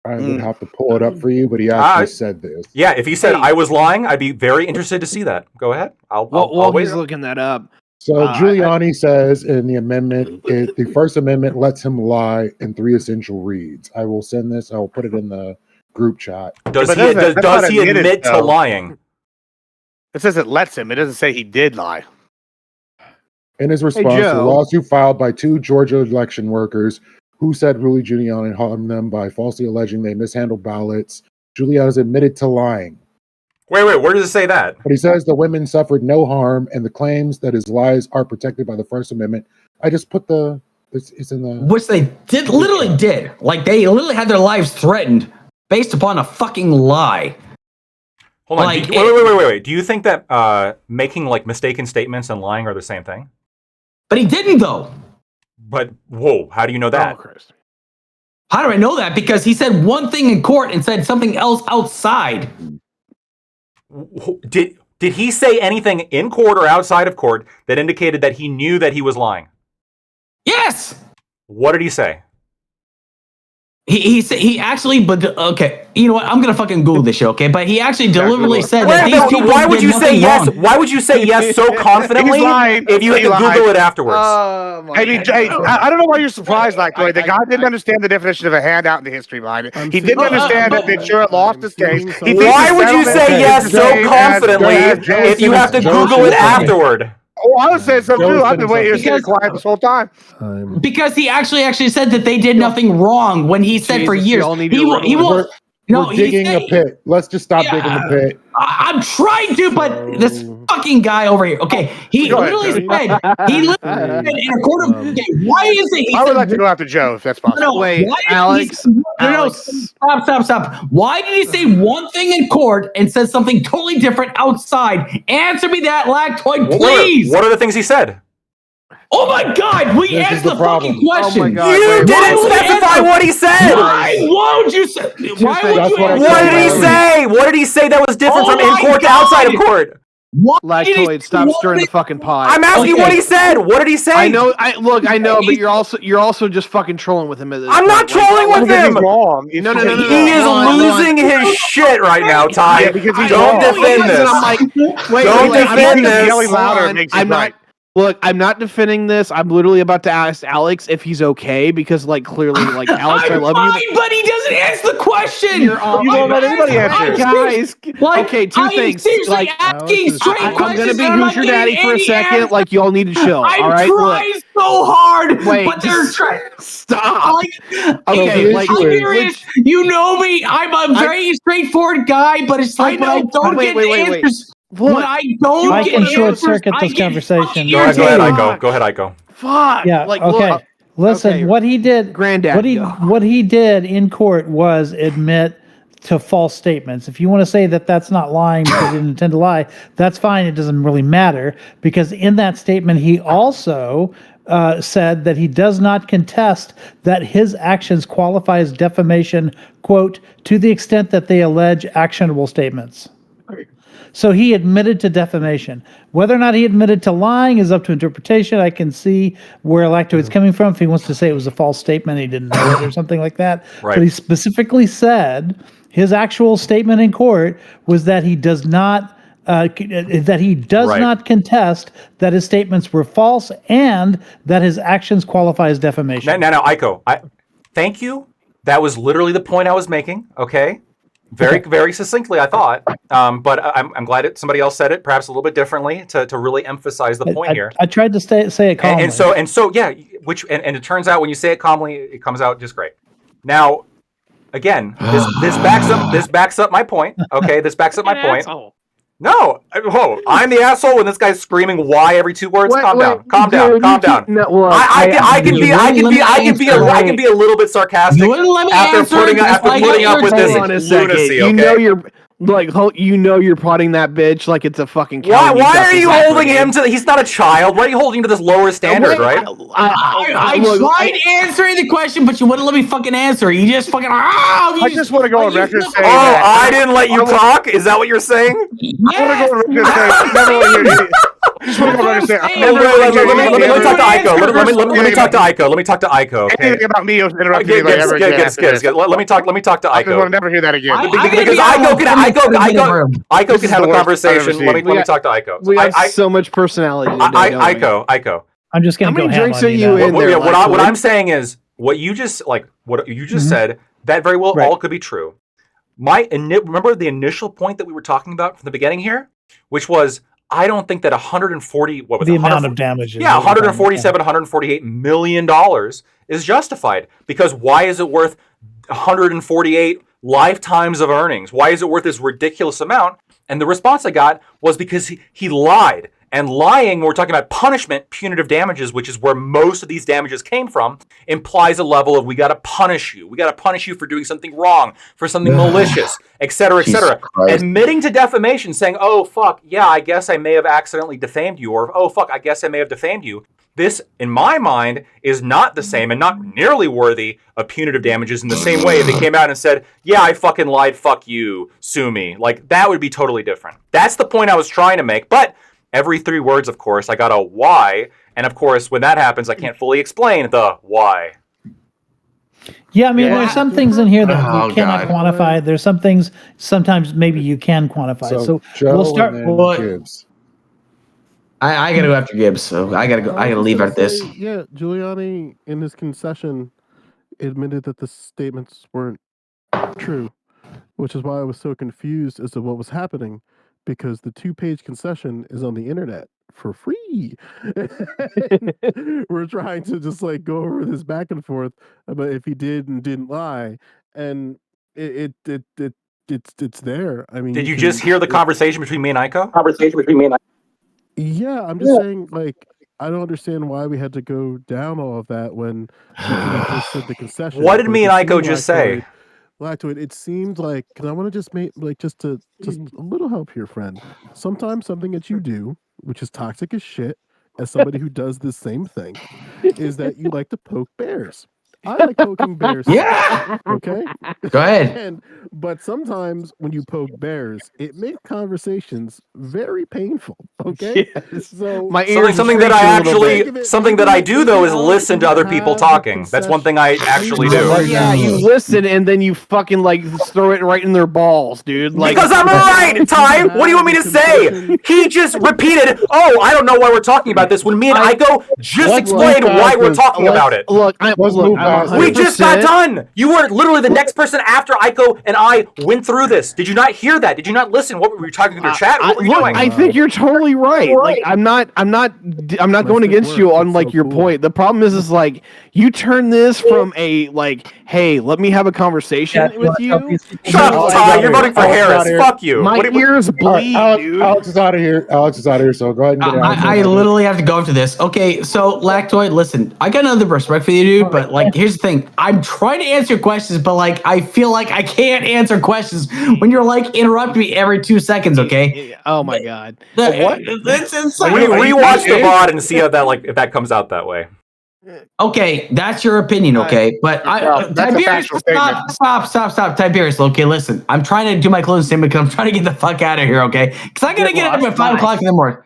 I would have to pull it up for you, but he actually said this. Yeah, if he said I was lying, I'd be very interested to see that. Go ahead. While he's looking that up. So Giuliani says in the amendment, the First Amendment lets him lie in 3 essential reads. I will send this. I will put it in the group chat. Does he admit to lying? It says it lets him. It doesn't say he did lie. In his response to a lawsuit filed by 2 Georgia election workers who said Rudy Giuliani harmed them by falsely alleging they mishandled ballots, Giuliani has admitted to lying. Wait, where does it say that? But he says the women suffered no harm and the claims that his lies are protected by the First Amendment. I just put it's in the... Which they literally did. Like, they literally had their lives threatened based upon a fucking lie. Hold on. Wait. Do you think that making like mistaken statements and lying are the same thing? But he didn't, though. But, whoa, how do you know that? Chris. How do I know that? Because he said one thing in court and said something else outside. Did he say anything in court or outside of court that indicated that he knew that he was lying? Yes! What did he say? He actually, but okay, you know what? I'm gonna fucking Google this shit, okay? But he actually deliberately said that these people why would did you say yes? wrong. Why would you say yes so confidently if you had to Google it afterwards? I don't know why you're surprised, like the guy didn't understand the definition of a handout and the history behind it. He didn't understand that the insurance lost his case. Why would you say yes so confidently if you have to Google it afterward? Oh, I was saying something too. I've been waiting here sitting quiet this whole time. Because he actually said that they did nothing wrong when he said for years. We're digging a pit. Let's just stop digging the pit. I'm trying to, but this fucking guy over here. Okay, he literally said, in a court of, okay, why is it? I would like to go after Joe if that's possible. No, Wait, why Alex. Stop. Why did he say one thing in court and said something totally different outside? Answer me that, Lactoid, please. What are the things he said? Oh my God! We This is answered the the fucking problem. question. Oh my God, You wait, didn't specify what he said. Why won't you say? Why would That's you what I answer What said. did he that? say? What did he say that was different Oh from in my court to God. outside of court? Why did he Lactoid, say stop one stirring the thing? fucking pot. I'm asking Okay. what he said. What did he say? I know. I know, but you're also just fucking trolling with him. At this I'm not point. trolling with Because he's him. wrong. No. He is Hold on. losing his shit right now, Ty. Yeah, because he's Don't wrong. defend And this. I'm like, wait, Don't wait, defend this. Yelling louder Hold on. makes it I'm right. not. Look, I'm not defending this. I'm literally about to ask Alex if he's okay because, like, clearly, like, Alex, I love fine, you. but he doesn't answer the question. You don't let anybody answer. Guys, Like, okay, two I am things. seriously Like, asking straight I'm questions. gonna be and I'm who's not your getting daddy for a any second. answer. Like, y'all need to chill. I'm all right, trying so hard, Wait, but they're just trying. stop. Like, Okay, the like, issue I'm is- serious. You know me. I'm a very straightforward guy, but it's like when I don't Wait, get wait, wait, wait. answers. Look, When I don't I get can short answers, circuit I this get conversation. fucking Go ahead, irritated. Iko. Go ahead, Iko. fuck. Yeah. Like, okay. look, Listen, okay. what he did, Granddad, go. what he did in court was admit to false statements. If you want to say that that's not lying because he didn't intend to lie, that's fine. It doesn't really matter because in that statement he also said that he does not contest that his actions qualify as defamation, quote, to the extent that they allege actionable statements. So he admitted to defamation. Whether or not he admitted to lying is up to interpretation. I can see where Lactoid's coming from. If he wants to say it was a false statement, he didn't know it or something like that. Right. But he specifically said his actual statement in court was that he does not Right. not contest that his statements were false and that his actions qualify as defamation. Now, Iko. Thank you. That was literally the point I was making. Okay. Very succinctly, I thought. But I'm glad somebody else said it, perhaps a little bit differently, to really emphasize the point here. I tried to say it calmly. And so, yeah. And it turns out when you say it calmly, it comes out just great. Now, again, this backs up my point. Okay, this backs up my point. Asshole. No, I'm the asshole when this guy's screaming "why" every 2 words. Calm down. I can be a little bit sarcastic You wouldn't let me after answer, putting just like up with this Hold on a second. lunacy. You Okay. know you're like you're prodding that bitch like it's a fucking cow. Why and you've got are this you back holding him brigade. to? He's not a child. Why are you holding him to this lower standard, right? I look, tried answering the question, but you wouldn't let me fucking answer. You just fucking. I just want to go on record saying Oh, that. I didn't let you talk. Is that what you're saying? I want to go on record saying never want to hear you. I just want to go on record saying Let me talk to Iko. Let me talk to Iko. Let me talk to Iko. Okay. anything about me interrupting me like ever again. after this. Let me talk to I just want to Iko. never hear that again. Because Iko This can is have the a worst I've conversation. ever Let me seen. talk to Iko. We have so much personality. Today, don't we? Iko. I'm just going How to go many ham drinks on are you now. in there? What I'm saying is what you just said, that very well Right. all could be true. Remember the initial point that we were talking about from the beginning here, which was I don't think that 140 what was The it, amount of damages. yeah, 147, 148 million dollars is justified because why is it worth 148 lifetimes of earnings? Why is it worth this ridiculous amount? And the response I got was because he lied. And lying, when we're talking about punishment, punitive damages, which is where most of these damages came from, implies a level of we got to punish you. We got to punish you for doing something wrong, for something malicious, et cetera, et cetera. Admitting to defamation, saying, oh, fuck, yeah, I guess I may have accidentally defamed you, or oh, fuck, I guess I may have defamed you. This, in my mind, is not the same and not nearly worthy of punitive damages in the same way if they came out and said, yeah, I fucking lied, fuck you, sue me. Like, that would be totally different. That's the point I was trying to make, but every 3 words, of course, I got a why. And of course, when that happens, I can't fully explain the why. Yeah, I mean, there's some things in here that you cannot God. quantify. There's some things sometimes maybe you can quantify. So Joe we'll start. and then Gibbs. I gotta go after Gibbs, so I gotta leave at this. Yeah, Giuliani in his concession admitted that the statements weren't true, which is why I was so confused as to what was happening, because the 2-page concession is on the internet for free. We're trying to just like go over this back and forth about if he did and didn't lie, and it it's there. I mean, Did you just hear the conversation between me and Aiko? Yeah, I'm just saying, like, I don't understand why we had to go down all of that when we could have just said the concession. What did me and Aiko just say? Lactoid, it seemed like, because I want to just make, like, just a little help here, friend. Sometimes something that you do, which is toxic as shit, as somebody who does the same thing, is that you like to poke bears. I like poking bears. Yeah. Okay. Go ahead. But sometimes when you poke bears, it makes conversations very painful. Okay. Yes. So My ears Something that I do though is listen to other people talking. That's one thing I actually do. Yeah, you listen and then you fucking like throw it right in their balls, dude. Like, Because I'm right, Ty. What do you want me to say? He just repeated, "Oh, I don't know why we're talking about this." When me and Aiko just explained why we're talking about it. We just got done. You were literally the next person after Aiko and I went through this. Did you not hear that? Did you not listen? What were you talking in your chat? What were you doing? I think you're totally right. Like, I'm not going against you on like your point. The problem is like you turn this from a like, hey, let me have a conversation with you. Shut up, Ty. You're voting for Harris. Fuck you. My ears bleed, dude. Alex is out of here. So go ahead and get Alex. I literally have to go into this. Okay, so Lactoid, listen, I got another respect for you, dude, but like, here's the thing. I'm trying to answer questions, but like, I feel like I can't answer questions when you're like interrupting me every 2 seconds. Okay. Oh my god. What? It's insane. Rewatch the VOD and see how that if that comes out that way. Okay, that's your opinion, okay? But Tiberius, stop, Tiberius. Okay, listen, I'm trying to do my closing statement because I'm trying to get the fuck out of here, okay? Because I gotta get up at 5 o'clock in the morning.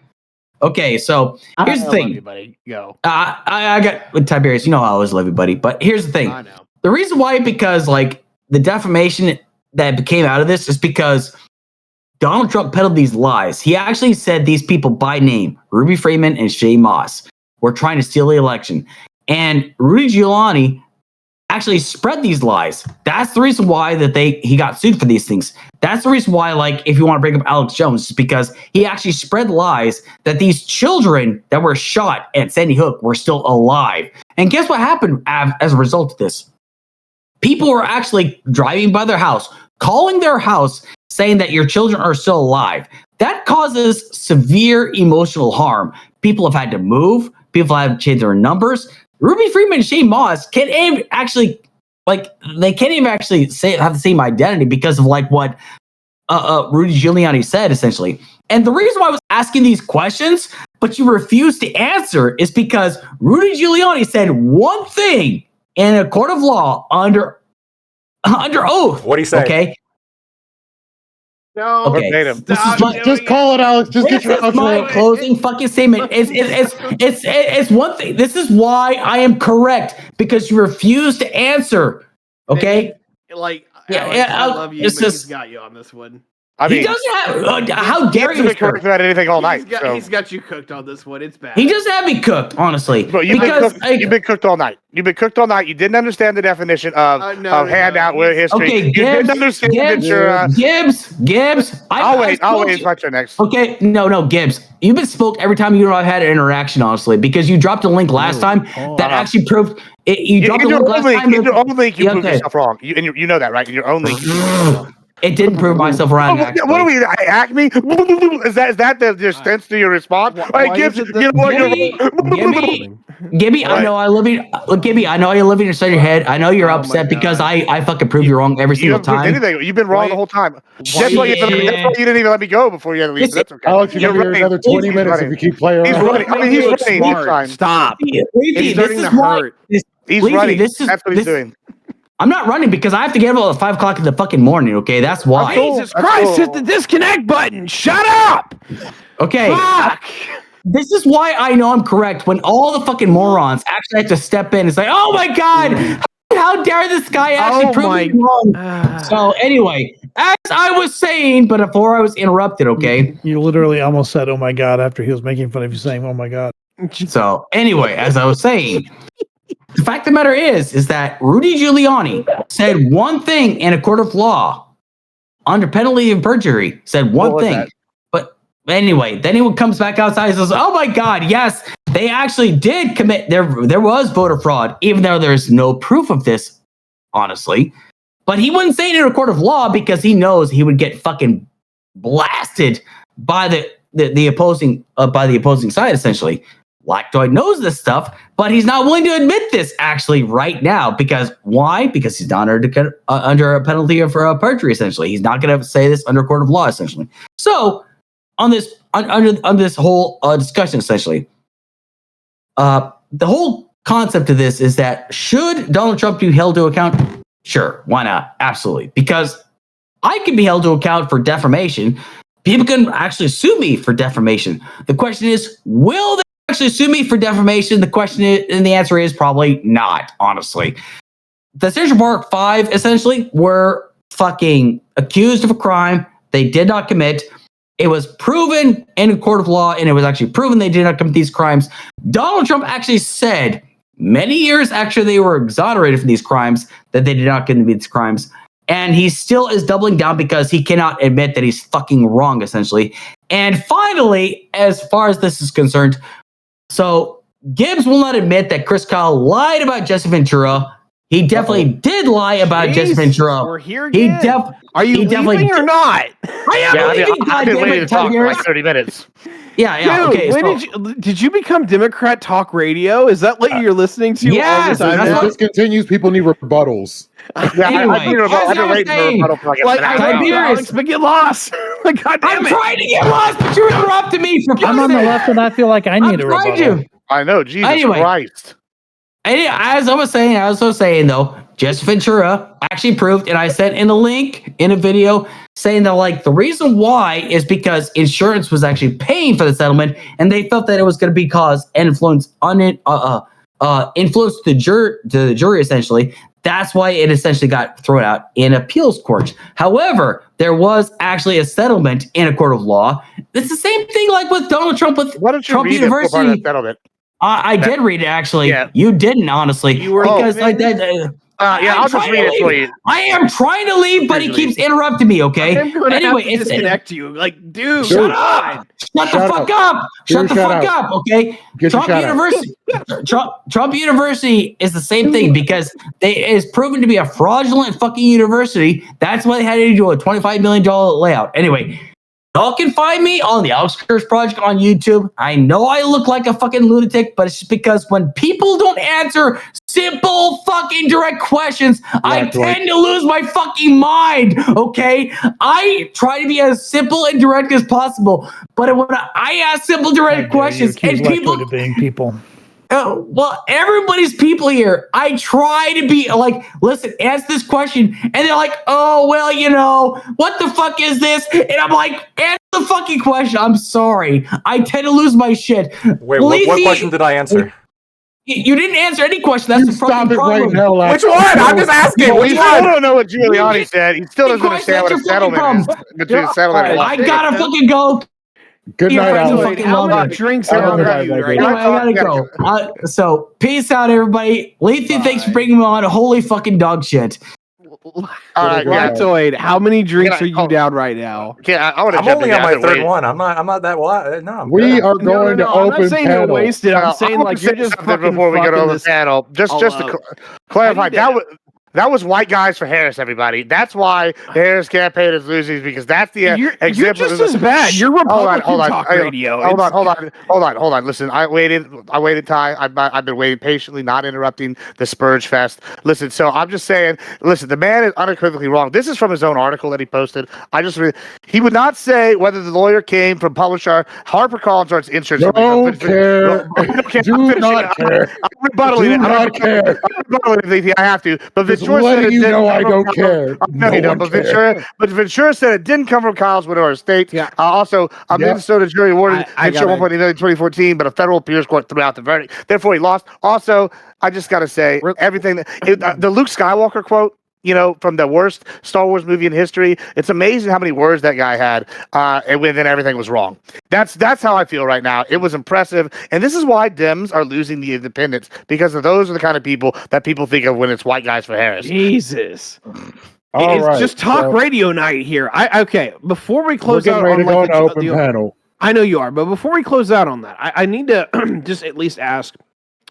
Okay, so here's the thing. Buddy. Go. I got with Tiberius. You know how I always love you, buddy. But here's the thing. I know. The reason why, because like the defamation that came out of this is because Donald Trump peddled these lies. He actually said these people by name, Ruby Freeman and Shay Moss, were trying to steal the election. And Rudy Giuliani actually spread these lies. That's the reason why he got sued for these things. That's the reason why, like, if you want to bring up Alex Jones, is because he actually spread lies that these children that were shot at Sandy Hook were still alive. And guess what happened as a result of this? People were actually driving by their house, calling their house, saying that your children are still alive. That causes severe emotional harm. People have had to move. People have changed their numbers. Ruby Freeman and Shane Moss can't even actually, like, they can't even actually have the same identity because of like what Rudy Giuliani said, essentially. And the reason why I was asking these questions, but you refuse to answer, is because Rudy Giuliani said one thing in a court of law under oath. What do you say? Okay. No, okay. Just call it, Alex. Just get your my closing fucking statement. It's one thing. This is why I am correct, because you refuse to answer. Okay. Like, yeah, I love you, but he's got you on this one. I mean, he doesn't have. How dare you? He's correct about anything all night. He's got you cooked on this one. It's bad. He doesn't have me cooked, honestly. But you've been cooked all night. You've been cooked all night. You didn't understand the definition of handout with history. Okay, you didn't understand Gibbs. I'll wait. It's my turn next. Okay, no, Gibbs. You've been spoke every time you and I had an interaction, honestly, because you dropped a link last time that actually proved it. You dropped a link last time. In your own link, you proved yourself wrong. You know that, right? In your own link. It didn't prove myself wrong. What are we? Acme? Is that the sense to your response? Gibby, I know I live in. Look, Gibby, I know you're living inside your head. I know you're upset because I fucking prove you wrong every single time. You've been wrong the whole time. That's why you didn't even let me go before you had to leave. That's okay. Alex, you're here another 20 minutes if you keep playing around. He's running. I mean, he's running. Stop. He's starting to hurt. He's running. That's what he's doing. I'm not running because I have to get up at 5 o'clock in the fucking morning. Okay, that's why. Jesus Christ! Hit the disconnect button. Shut up. Okay. Fuck. This is why I know I'm correct when all the fucking morons actually have to step in and say, "Oh my god, how dare this guy actually prove me wrong?" So anyway, as I was saying, but before I was interrupted, okay. You literally almost said, "Oh my god," after he was making fun of you saying, "Oh my god." So anyway, as I was saying. The fact of the matter is that Rudy Giuliani said one thing in a court of law under penalty of perjury, said one thing. But anyway, then he comes back outside and says, "Oh my God, yes, they actually did commit, there was voter fraud, even though there's no proof of this, honestly. But he wouldn't say it in a court of law because he knows he would get fucking blasted by the opposing side, essentially. Lactoid knows this stuff, but he's not willing to admit this actually right now. Because why? Because he's not under a penalty of perjury, essentially. He's not going to say this under a court of law, essentially. So on this whole discussion, essentially, the whole concept of this is that should Donald Trump be held to account? Sure, why not? Absolutely. Because I can be held to account for defamation. People can actually sue me for defamation. The question is, will they actually sue me for defamation? The question is, and the answer is probably not, honestly. The Central Park 5 essentially were fucking accused of a crime they did not commit. It was proven in a court of law, and it was actually proven they did not commit these crimes. Donald Trump actually said many years after they were exonerated from these crimes that they did not commit these crimes. And he still is doubling down because he cannot admit that he's fucking wrong, essentially. And finally, as far as this is concerned, so Gibbs will not admit that Chris Kyle lied about Jesse Ventura. He definitely did lie about Jesse Ventura. We're here again. Are you leaving or not? I am leaving. I've been waiting to talk for like 30 minutes. Yeah. Dude, Okay. When did you become Democrat Talk Radio? Is that what you're listening to all the time? If this continues, people need rebuttals. Anyway, I've been waiting for a rebuttal for like an hour. Tiberius, but get lost. God damn I'm it. trying to get lost, but you're interrupting me. I'm on the left, and I feel like I need a rebuttal. I know, Jesus Christ. As I was saying, though, Jesse Ventura actually proved, and I sent in a link in a video saying that, like, the reason why is because insurance was actually paying for the settlement, and they felt that it was going to be influence the jury, essentially. That's why it essentially got thrown out in appeals courts. However, there was actually a settlement in a court of law. It's the same thing like with Donald Trump with Trump University. I did read it, actually. Yeah. You didn't, honestly. You were because like that. I'll just read it for you. I am trying to leave, but he keeps interrupting me. Okay. Anyway, it's disconnect you. Like, dude, shut up! Shut the fuck up! Shut the fuck up! Okay. Trump University. Trump University is the same thing because it is proven to be a fraudulent fucking university. That's why they had to do a $25 million layout. Anyway. Y'all can find me on the Alex Kurz Project on YouTube. I know I look like a fucking lunatic, but it's just because when people don't answer simple fucking direct questions, I tend to lose my fucking mind, okay? I try to be as simple and direct as possible, but when I ask simple direct questions and people... being people. Well, everybody's people here. I try to be like, listen, ask this question. And they're like, oh, well, you know, what the fuck is this? And I'm like, answer the fucking question. I'm sorry. I tend to lose my shit. Wait, what question did I answer? You didn't answer any question. That's the fucking problem. Right now, Which one? I'm just asking. We still don't know what Giuliani said. He still doesn't understand what a settlement is. Between settlement and I gotta fucking go. Good night, Alex. How many drinks are on you right now? I gotta go. So, peace out, everybody. Lethe, thanks for bringing me on. Holy fucking dog shit. All right, Lactoid, how many drinks are you down right now? I'm only on my third one. I'm not that wild. No, we are going to open I'm not saying panel. You're wasted. I'm saying like you're just fucking before we go to open panel. Just to clarify, that was white guys for Harris, everybody. That's why the Harris campaign is losing, because that's the example. You're just as bad. You're Republican talk radio. Hold on. Listen, I waited, Ty. I've been waiting patiently, not interrupting the Spurge Fest. Listen, so I'm just saying, listen, the man is unequivocally wrong. This is from his own article that he posted. He would not say whether the lawyer came from publisher HarperCollins or its insurance. Don't care. Do not care. I'm rebuttaling. I have to, but Ventura said it didn't. I don't care. No, you don't. But Ventura said it didn't come from Kyle's Winter State. Yeah. Also, a Minnesota jury awarded Ventura $1.8 million in 2014, but a federal appeals court threw out the verdict. Therefore, he lost. Also, I just got to say, everything the Luke Skywalker quote, you know, from the worst Star Wars movie in history. It's amazing how many words that guy had, and then everything was wrong. That's how I feel right now. It was impressive, and this is why Dems are losing the independents, because those are the kind of people that people think of when it's white guys for Harris. Jesus. It's just talk radio night here. Okay, before we close out on the open panel. I know you are, but before we close out on that, I need to just at least ask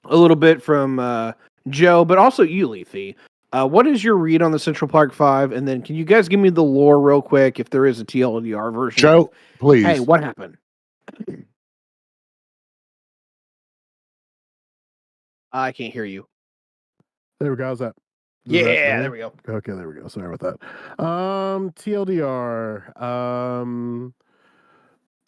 a little bit from Joe, but also you, Lethe. What is your read on the Central Park 5? And then can you guys give me the lore real quick if there is a TLDR version? Joe, please. Hey, what happened? I can't hear you. There we go. How's that? Yeah, there we go. Okay, there we go. Sorry about that. TLDR.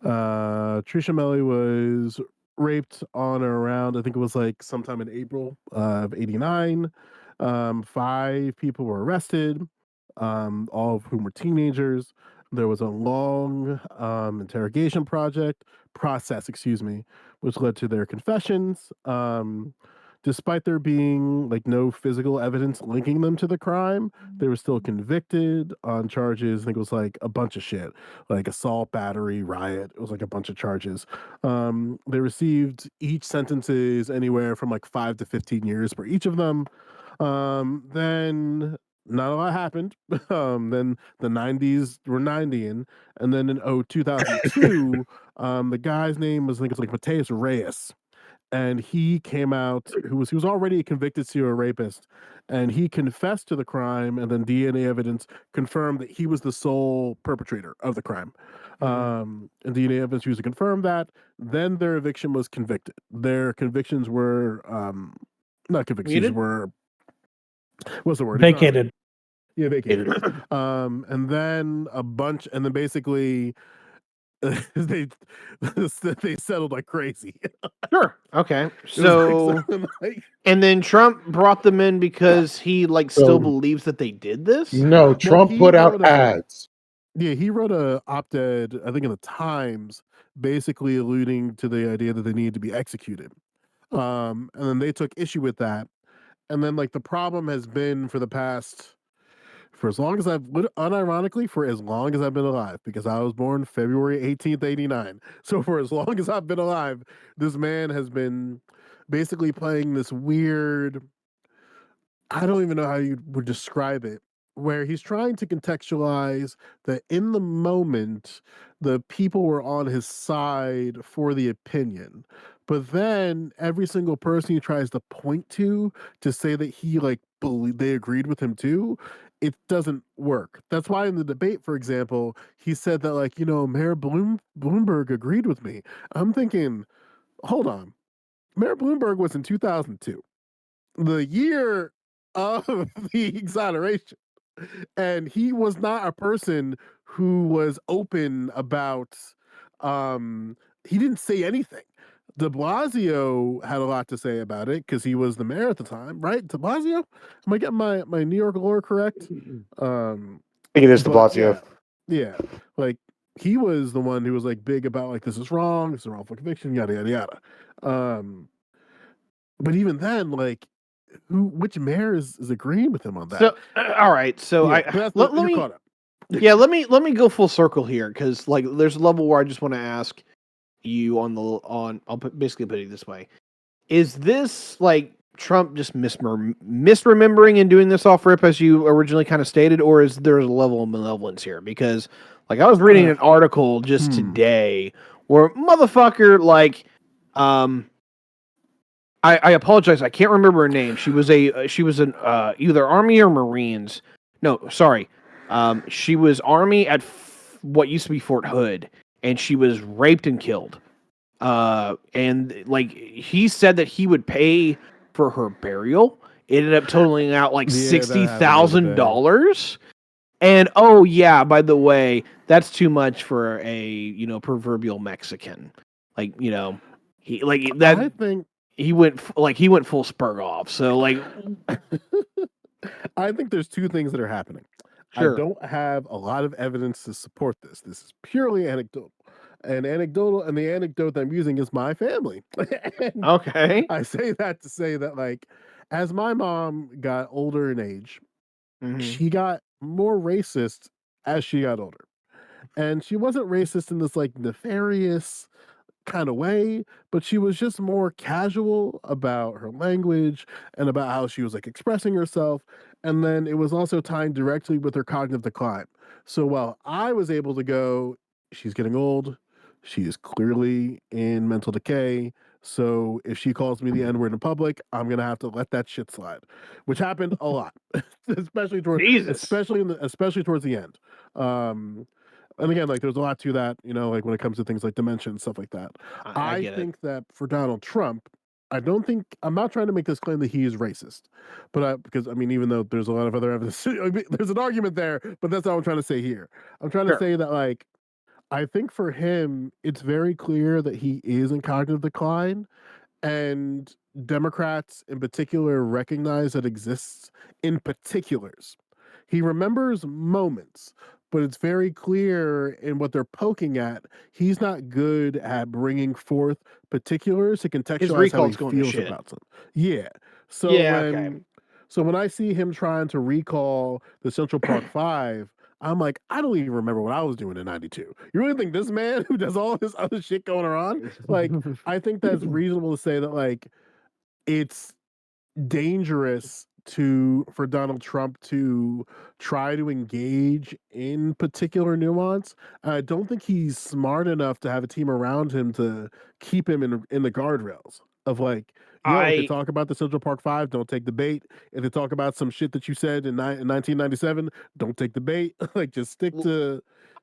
Trisha Melly was raped on or around, I think it was like sometime in April of '89. 5 people were arrested, all of whom were teenagers. There was a long interrogation process, excuse me, which led to their confessions. Despite there being like no physical evidence linking them to the crime, they were still convicted on charges. I think it was like a bunch of shit, like assault, battery, riot. It was like a bunch of charges. They received each sentences anywhere from like 5 to 15 years for each of them. Then not a lot happened. Then the 90s were 90ing, and then in 2002, the guy's name was, I think it's like Mateus Reyes, and he came out he was already a convicted serial rapist, and he confessed to the crime, and then DNA evidence confirmed that he was the sole perpetrator of the crime. And DNA evidence used to confirm that. Then their eviction was convicted. Their convictions were not convictions Muted? were what's the word? Vacated. Yeah, vacated. And then basically they they settled like crazy. Sure. Okay. So, and then Trump brought them in because he still believes that they did this? No, Trump put out ads. Yeah, he wrote a op-ed, I think in the Times, basically alluding to the idea that they needed to be executed. And then they took issue with that. And then the problem has been for as long as unironically, for as long as I've been alive, because I was born February 18th, 89. So for as long as I've been alive, this man has been basically playing this weird, I don't even know how you would describe it, where he's trying to contextualize that in the moment, the people were on his side for the opinion. But then every single person he tries to point to say that he they agreed with him too, it doesn't work. That's why in the debate, for example, he said that Mayor Bloomberg agreed with me. I'm thinking, hold on, Mayor Bloomberg was in 2002, the year of the exoneration, and he was not a person who was open about. He didn't say anything. De Blasio had a lot to say about it because he was the mayor at the time, right? De Blasio? Am I getting my New York lore correct? I think it is De Blasio. Yeah, he was the one who was big about this is wrong, this is a wrongful conviction, yada yada yada. But even then, which mayor is agreeing with him on that? So, all right. So let me caught up. Yeah, let me go full circle here because there's a level where I just want to ask you I'll basically put it this way: is this Trump just misremembering and doing this off rip as you originally kind of stated, or is there a level of malevolence here? Because I was reading an article just today where motherfucker I apologize, I can't remember her name. She was an either Army or Marines. No, sorry. She was Army at what used to be Fort Hood, and she was raped and killed. And he said that he would pay for her burial. It ended up totaling out $60,000. And oh yeah, by the way, that's too much for a proverbial Mexican. I think he went full spur off. So I think there's two things that are happening. Sure. I don't have a lot of evidence to support this. This is purely anecdotal. And the anecdote that I'm using is my family. Okay. I say that to say that as my mom got older in age, she got more racist as she got older. And she wasn't racist in this nefarious kind of way, but she was just more casual about her language and about how she was expressing herself. And then it was also tying directly with her cognitive decline. So while I was able to go, she's getting old, She is clearly in mental decay. So if she calls me the N-word in public, I'm gonna have to let that shit slide, which happened a lot, especially Jesus. especially towards the end. Um, and again, like there's a lot to that, like when it comes to things like dementia and stuff like that. I I get it. think that for Donald Trump, I'm not trying to make this claim that he is racist, but because I mean, even though there's a lot of other evidence, there's an argument there, but that's not what I'm trying to say here. I'm trying to Sure. say that like I think for him, it's very clear that he is in cognitive decline, and Democrats in particular recognize that exists in particulars. He remembers moments, but it's very clear in what they're poking at. He's not good at bringing forth particulars to His contextualize how he recall's going to feels shit. about something. Yeah. So Yeah, okay. when I see him trying to recall the Central Park Five, I'm like, I don't even remember what I was doing in '92. You really think this man who does all this other shit going on? Like, I think that's reasonable to say that like it's dangerous for Donald Trump to try to engage in particular nuance. I don't think he's smart enough to have a team around him to keep him in the guardrails of like, if they talk about the Central Park Five, don't take the bait. If they talk about some shit that you said in 1997, don't take the bait. Like, just stick to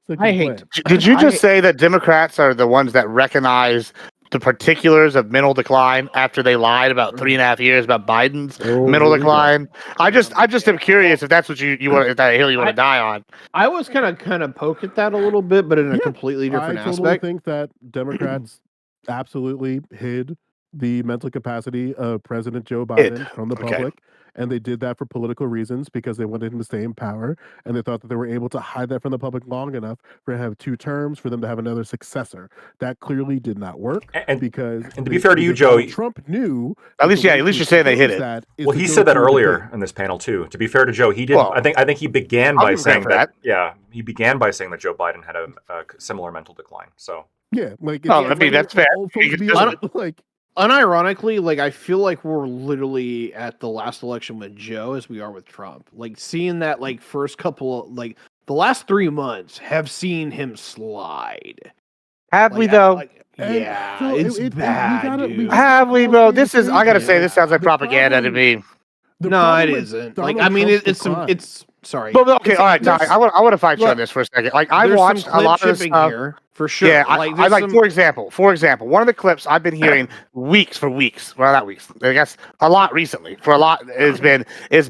the plan. Did you just say that Democrats are the ones that recognize the particulars of mental decline after they lied about 3.5 years about Biden's mental decline? I just am curious if that's what you want, if that hill you want to die on. I was kind of poke at that a little bit, but in a completely different I totally aspect. think that Democrats absolutely hid the mental capacity of President Joe Biden from the public. And they did that for political reasons because they wanted him to stay in power. And they thought that they were able to hide that from the public long enough for him to have 2 terms, for them to have another successor. That clearly did not work. And to be fair to you, Joe, Trump knew. At least you're saying they hit it. Well, he said that earlier in this panel too. To be fair to Joe, he did. Well, I think he began by saying that. Yeah, he began by saying that Joe Biden had a similar mental decline. So yeah, like that's fair. Like. Unironically, like I feel like we're literally at the last election with Joe as we are with Trump. Like seeing that, like first couple, like the last 3 months have seen him slide. Have we though? Yeah, it's bad. Dude. Have we, bro? This is. I gotta say, this sounds like propaganda to me. No, it isn't. Like I mean, it's sorry. But okay, all right, Ty. I want to fight you on this for a second. Like I watched a lot of this stuff here for sure. Yeah, I like for example, one of the clips I've been hearing weeks. Well, not weeks. I guess a lot recently. For a lot, it's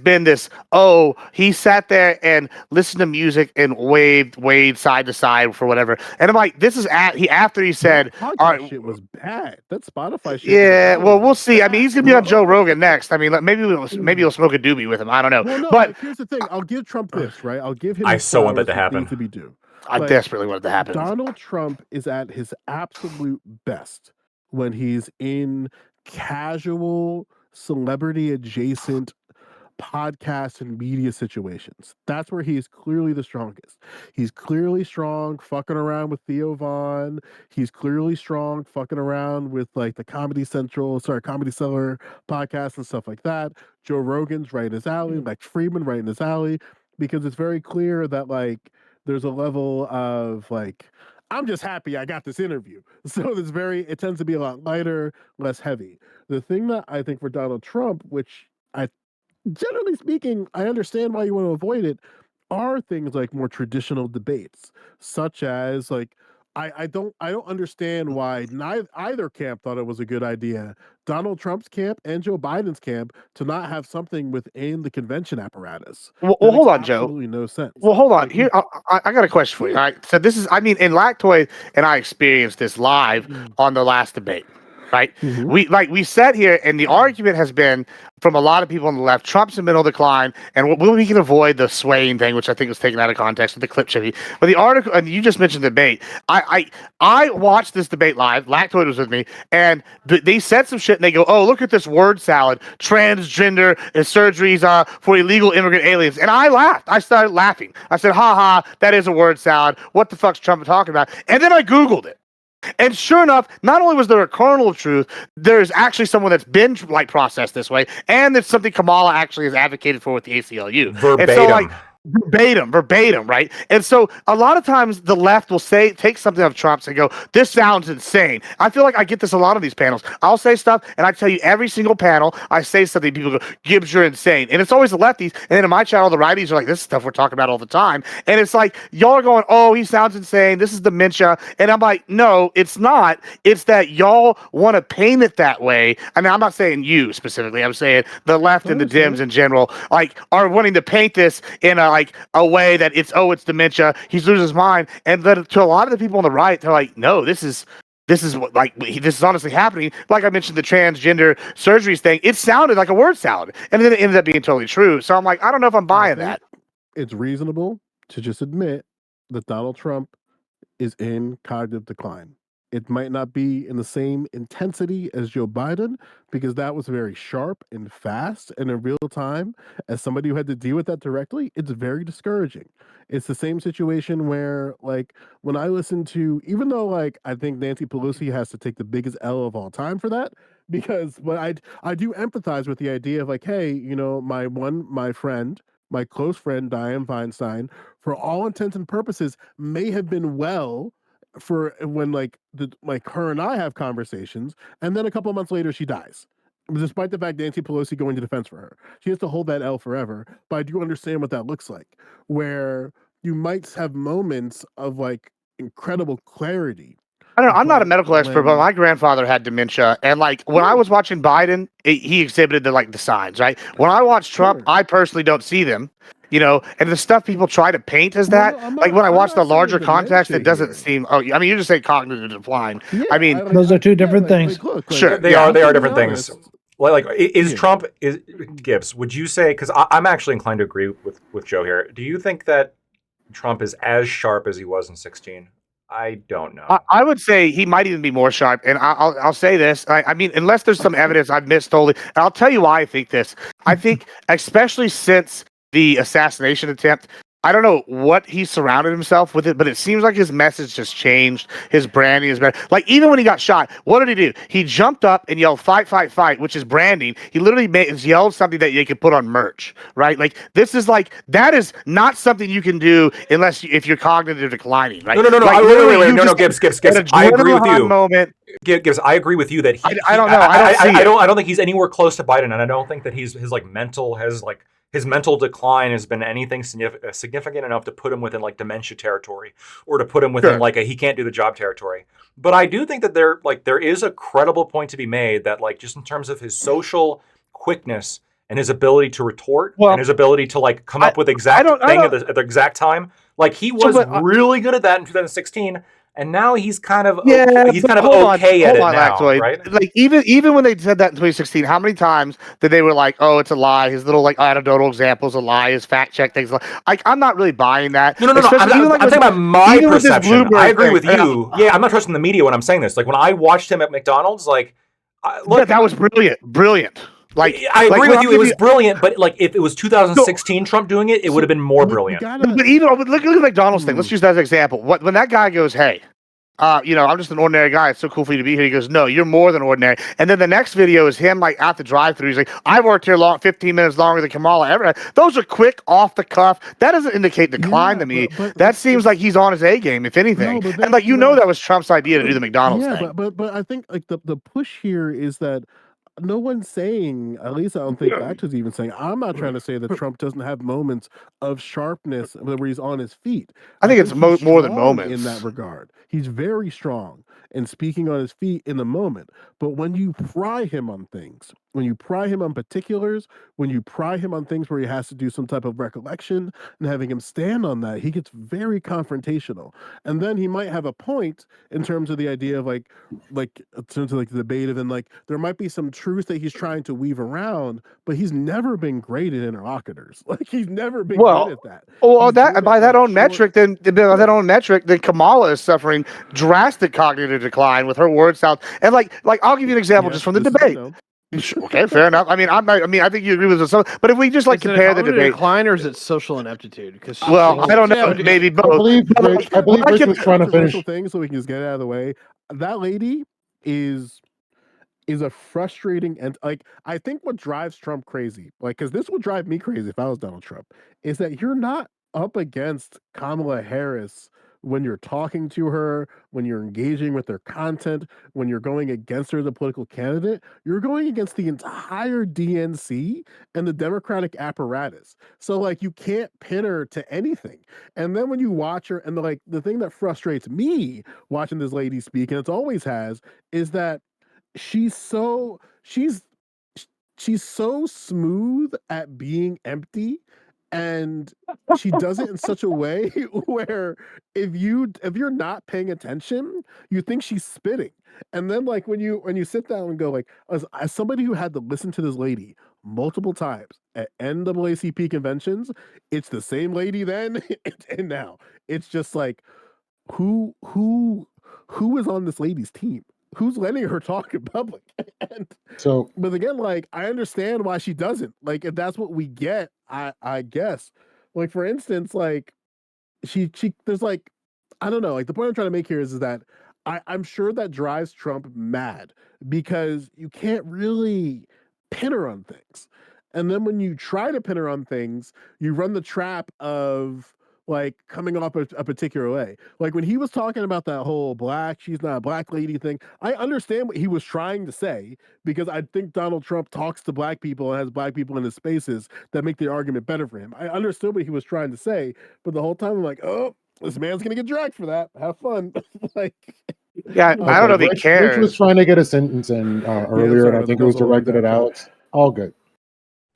been this. Oh, he sat there and listened to music and waved side to side for whatever. And I'm like, this is after he said, "All right, shit was bad." That Spotify shit. Yeah, well, we'll see. I mean, he's gonna be on Joe Rogan next. I mean, maybe we'll smoke a doobie with him. I don't know. Well, no, but here's the thing. I'll give Trump this, right? I'll give him. I so want that to happen. To be due. I desperately want it to happen. Donald Trump is at his absolute best when he's in casual, celebrity adjacent podcast and media situations. That's where he's clearly the strongest. He's clearly strong fucking around with Theo Vaughn. He's clearly strong fucking around with like the Comedy Cellar podcast and stuff like that. Joe Rogan's right in his alley, Lex Friedman right in his alley, because it's very clear that like there's a level of like, I'm just happy I got this interview. So it tends to be a lot lighter, less heavy. The thing that I think for Donald Trump, which generally speaking, I understand why you want to avoid it, are things like more traditional debates, such as like, I don't understand why either camp thought it was a good idea, Donald Trump's camp and Joe Biden's camp, to not have something within the convention apparatus. Well, hold on, Joe. Absolutely no sense. Well, hold on. Here, I got a question for you. All right. So this is, I mean, and Lactoid and I experienced this live on the last debate. Right. Mm-hmm. We sat here and the argument has been from a lot of people on the left, Trump's in mental decline, and we can avoid the swaying thing, which I think was taken out of context with the clip Chevy. But the article, and you just mentioned the debate. I watched this debate live. Lactoid was with me, and they said some shit, and they go, "Oh, look at this word salad, transgender and surgeries for illegal immigrant aliens." And I laughed. I started laughing. I said, "Ha ha, that is a word salad. What the fuck's Trump talking about?" And then I Googled it. And sure enough, not only was there a kernel of truth, there's actually someone that's been like processed this way, and it's something Kamala actually has advocated for with the ACLU. Verbatim. And so, like, verbatim, right? And so a lot of times the left will take something of Trump's and go, this sounds insane. I feel like I get this a lot of these panels. I'll say stuff, and I tell you every single panel, I say something, people go, Gibbs, you're insane. And it's always the lefties. And then in my channel, the righties are like, this is stuff we're talking about all the time. And it's like, y'all are going, oh, he sounds insane. This is dementia. And I'm like, no, it's not. It's that y'all want to paint it that way. I mean, I'm not saying you specifically. I'm saying the left and the Dems in general, like, are wanting to paint this in a way that it's dementia. He's losing his mind. And then to a lot of the people on the right, they're like, no, this is what this is honestly happening. Like I mentioned, the transgender surgeries thing, it sounded like a word salad, and then it ended up being totally true. So I'm like, I don't know if I'm buying that. It's reasonable to just admit that Donald Trump is in cognitive decline. It might not be in the same intensity as Joe Biden, because that was very sharp and fast and in real time. As somebody who had to deal with that directly, it's very discouraging. It's the same situation where, like, when I listen to, even though, like, I think Nancy Pelosi has to take the biggest L of all time for that, because I do empathize with the idea of, like, hey, you know, my close friend, Dianne Feinstein, for all intents and purposes, may have been well for when like her and I have conversations, and then a couple of months later she dies. Despite the fact Nancy Pelosi going to defense for her, she has to hold that L forever. But I do understand what that looks like, where you might have moments of like incredible clarity. I don't know. I'm not a medical expert, but my grandfather had dementia, and like when I was watching Biden, he exhibited the signs. Right. When I watch Trump, I personally don't see them. You know, and the stuff people try to paint as that, like when I watch the larger context, it doesn't seem. Oh, I mean, you just say cognitive decline. Yeah, I mean, those are two different things. Sure, they are different things. Like is Trump is Gibbs? Would you say? Because I'm actually inclined to agree with Joe here. Do you think that Trump is as sharp as he was in 2016? I don't know. I would say he might even be more sharp, and I'll say this. I mean, unless there's some evidence I've missed totally, and I'll tell you why I think this. I think, especially since the assassination attempt, I don't know what he surrounded himself with it, but it seems like his message just changed. His branding is better. Like, even when he got shot, what did he do? He jumped up and yelled, "Fight, fight, fight," which is branding. He literally yelled something that you could put on merch, right? Like, this is like, that is not something you can do if you're cognitive declining, right? No. Like, wait. No, Gibbs. I agree with you. Moment. Gibbs, I agree with you that I don't know. I don't think he's anywhere close to Biden, and I don't think that his mental decline has been anything significant enough to put him within like dementia territory, or to put him within like a he can't do the job territory. But I do think that there is a credible point to be made that, like, just in terms of his social quickness and his ability to retort, and his ability to like come up with exact thing at the exact time, like he was really good at that in 2016. And now he's kind of okay at it now, right? Like even when they said that in 2016, how many times did they were like, "Oh, it's a lie"? His little like anecdotal examples a lie. His fact check things. Like, I'm not really buying that. No. I'm talking about my perception. I agree with you. Yeah, I'm not trusting the media when I'm saying this. Like when I watched him at McDonald's, like, look, that was brilliant. Like, I agree with you. It was brilliant, but like if it was 2016 Trump doing it, it would have been more brilliant. But even look at McDonald's thing. Let's use that as an example. When that guy goes, "Hey, you know, I'm just an ordinary guy. It's so cool for you to be here." He goes, "No, you're more than ordinary." And then the next video is him like at the drive-thru. He's like, "I've worked here 15 minutes longer than Kamala ever." Those are quick, off the cuff. That doesn't indicate decline to me. But that seems like he's on his A game, if anything. And like, that was Trump's idea to do the McDonald's thing. But I think like the push here is that no one's saying, at least I don't think Act is even saying, I'm not trying to say that Trump doesn't have moments of sharpness where he's on his feet. I think it's more than moments. In that regard, he's very strong and speaking on his feet in the moment. But when you pry him on things, when you pry him on particulars, when you pry him on things where he has to do some type of recollection and having him stand on that, he gets very confrontational. And then he might have a point in terms of the idea of like in terms of like the debate, and like there might be some truth that he's trying to weave around, but he's never been great at interlocutors. Like he's never been good at that. Well, by that own metric, then Kamala is suffering drastic cognitive decline with her word salad. And like I'll give you an example just from the debate. Okay, fair enough. I think you agree with us. But if we just like compare the debate, decline, or is it social ineptitude? Because I don't know. Maybe both. I believe Rich was trying to finish things, so we can just get it out of the way. That lady is is a frustrating, and like, I think what drives Trump crazy, like, because this would drive me crazy if I was Donald Trump, is that you're not up against Kamala Harris when you're talking to her, when you're engaging with their content, when you're going against her as a political candidate. You're going against the entire DNC and the Democratic apparatus. So like, you can't pin her to anything. And then when you watch her, and the thing that frustrates me watching this lady speak, and it's always has, is that she's so she's she's so smooth at being empty, and she does it in such a way where if you're not paying attention, you think she's spitting. And then like when you sit down and go like, as somebody who had to listen to this lady multiple times at NAACP conventions, it's the same lady then and now. It's just like, who who who is on this lady's team? Who's letting her talk in public? And So but again, like, I understand why she doesn't. Like, if that's what we get, I guess. Like, for instance, like, she there's like, I don't know. Like, the point I'm trying to make here is that I'm sure that drives Trump mad, because you can't really pin her on things. And then when you try to pin her on things, you run the trap of like coming off a particular way. Like when he was talking about that whole she's not a black lady thing, I understand what he was trying to say, because I think Donald Trump talks to black people and has black people in his spaces that make the argument better for him. I understood what he was trying to say, but the whole time I'm like, oh, this man's gonna get dragged for that. Have fun. Like, Yeah, I don't know if he Rich was cares. trying to get a sentence in earlier, sorry, and I think it was directed at Alex. All good.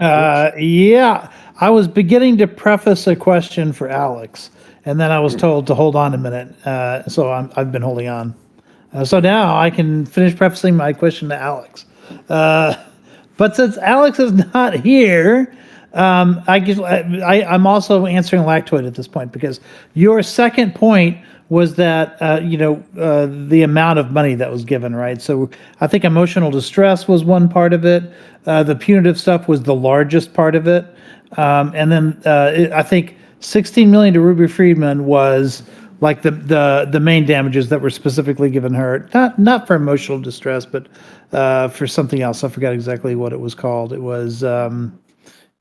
Yeah, I was beginning to preface a question for Alex, and then I was told to hold on a minute. So I've been holding on. So now I can finish prefacing my question to Alex. But since Alex is not here, I'm also answering Lactoid at this point, because your second point was that the amount of money that was given, right? So I think emotional distress was one part of it. The punitive stuff was the largest part of it, and then I think 16 million to Ruby Friedman was like the main damages that were specifically given her, not for emotional distress, but for something else. I forgot exactly what it was called. It was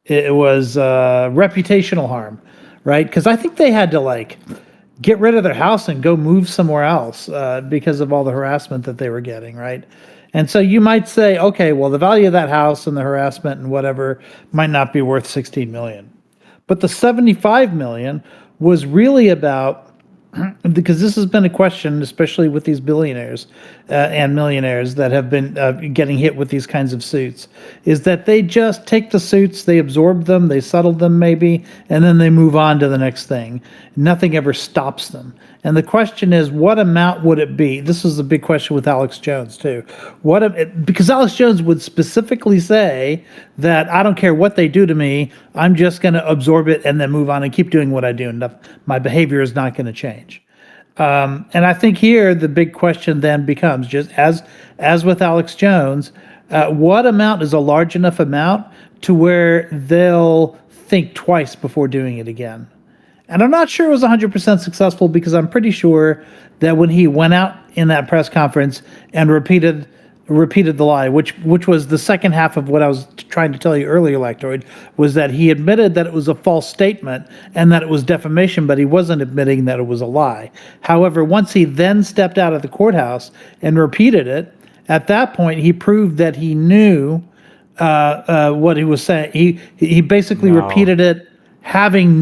reputational harm, right? Because I think they had to like get rid of their house and go move somewhere else because of all the harassment that they were getting, right? And so you might say, okay, well, the value of that house and the harassment and whatever might not be worth 16 million. But the 75 million was really about, because this has been a question, especially with these billionaires and millionaires that have been getting hit with these kinds of suits, is that they just take the suits, they absorb them, they settle them maybe, and then they move on to the next thing. Nothing ever stops them. And the question is, what amount would it be? This is a big question with Alex Jones too. Because Alex Jones would specifically say that I don't care what they do to me, I'm just going to absorb it and then move on and keep doing what I do. And my behavior is not going to change. And I think here the big question then becomes, just as with Alex Jones, what amount is a large enough amount to where they'll think twice before doing it again? And I'm not sure it was 100% successful, because I'm pretty sure that when he went out in that press conference and repeated the lie, which was the second half of what I was trying to tell you earlier, Lactoid, was that he admitted that it was a false statement and that it was defamation, but he wasn't admitting that it was a lie. However, once he then stepped out of the courthouse and repeated it, at that point he proved that he knew what he was saying. He basically repeated it, having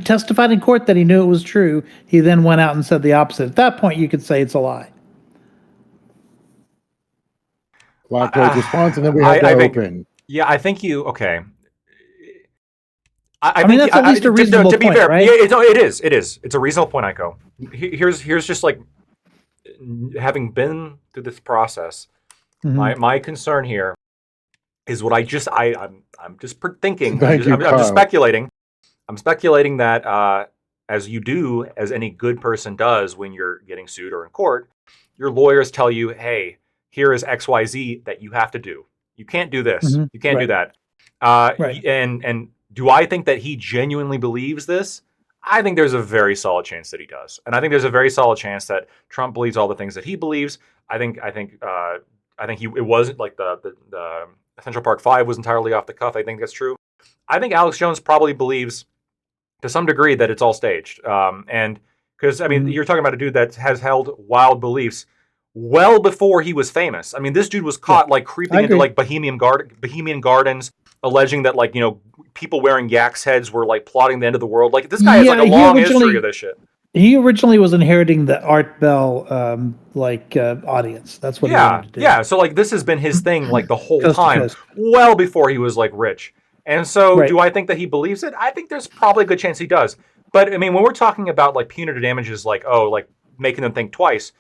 testified in court that he knew it was true. He then went out and said the opposite. At that point, you could say it's a lie. Lactoid's response, and then we have to open. Yeah, I think you. Okay. I mean, that's at least a reasonable to be point, fair, right? Yeah, it is. It's a reasonable point, Iko. Here's just like, having been through this process, my concern here is what I'm just thinking. I'm just speculating. I'm speculating that as you do, as any good person does when you're getting sued or in court, your lawyers tell you, hey, here is XYZ that you have to do. You can't do this. You can't do that. And do I think that he genuinely believes this? I think there's a very solid chance that he does. And I think there's a very solid chance that Trump believes all the things that he believes. I think I think it wasn't like the Central Park 5 was entirely off the cuff. I think that's true. I think Alex Jones probably believes to some degree that it's all staged. And because, I mean, you're talking about a dude that has held wild beliefs well before he was famous. I mean, this dude was caught like creeping into like Bohemian Gardens, alleging that like, people wearing yaks heads were like plotting the end of the world. Like this guy has like a long history of this shit. He originally was inheriting the Art Bell audience. That's what he wanted to do. Yeah. So like this has been his thing like the whole time, well before he was like rich. And so do I think that he believes it? I think there's probably a good chance he does. But I mean, when we're talking about like punitive damages, like like making them think twice,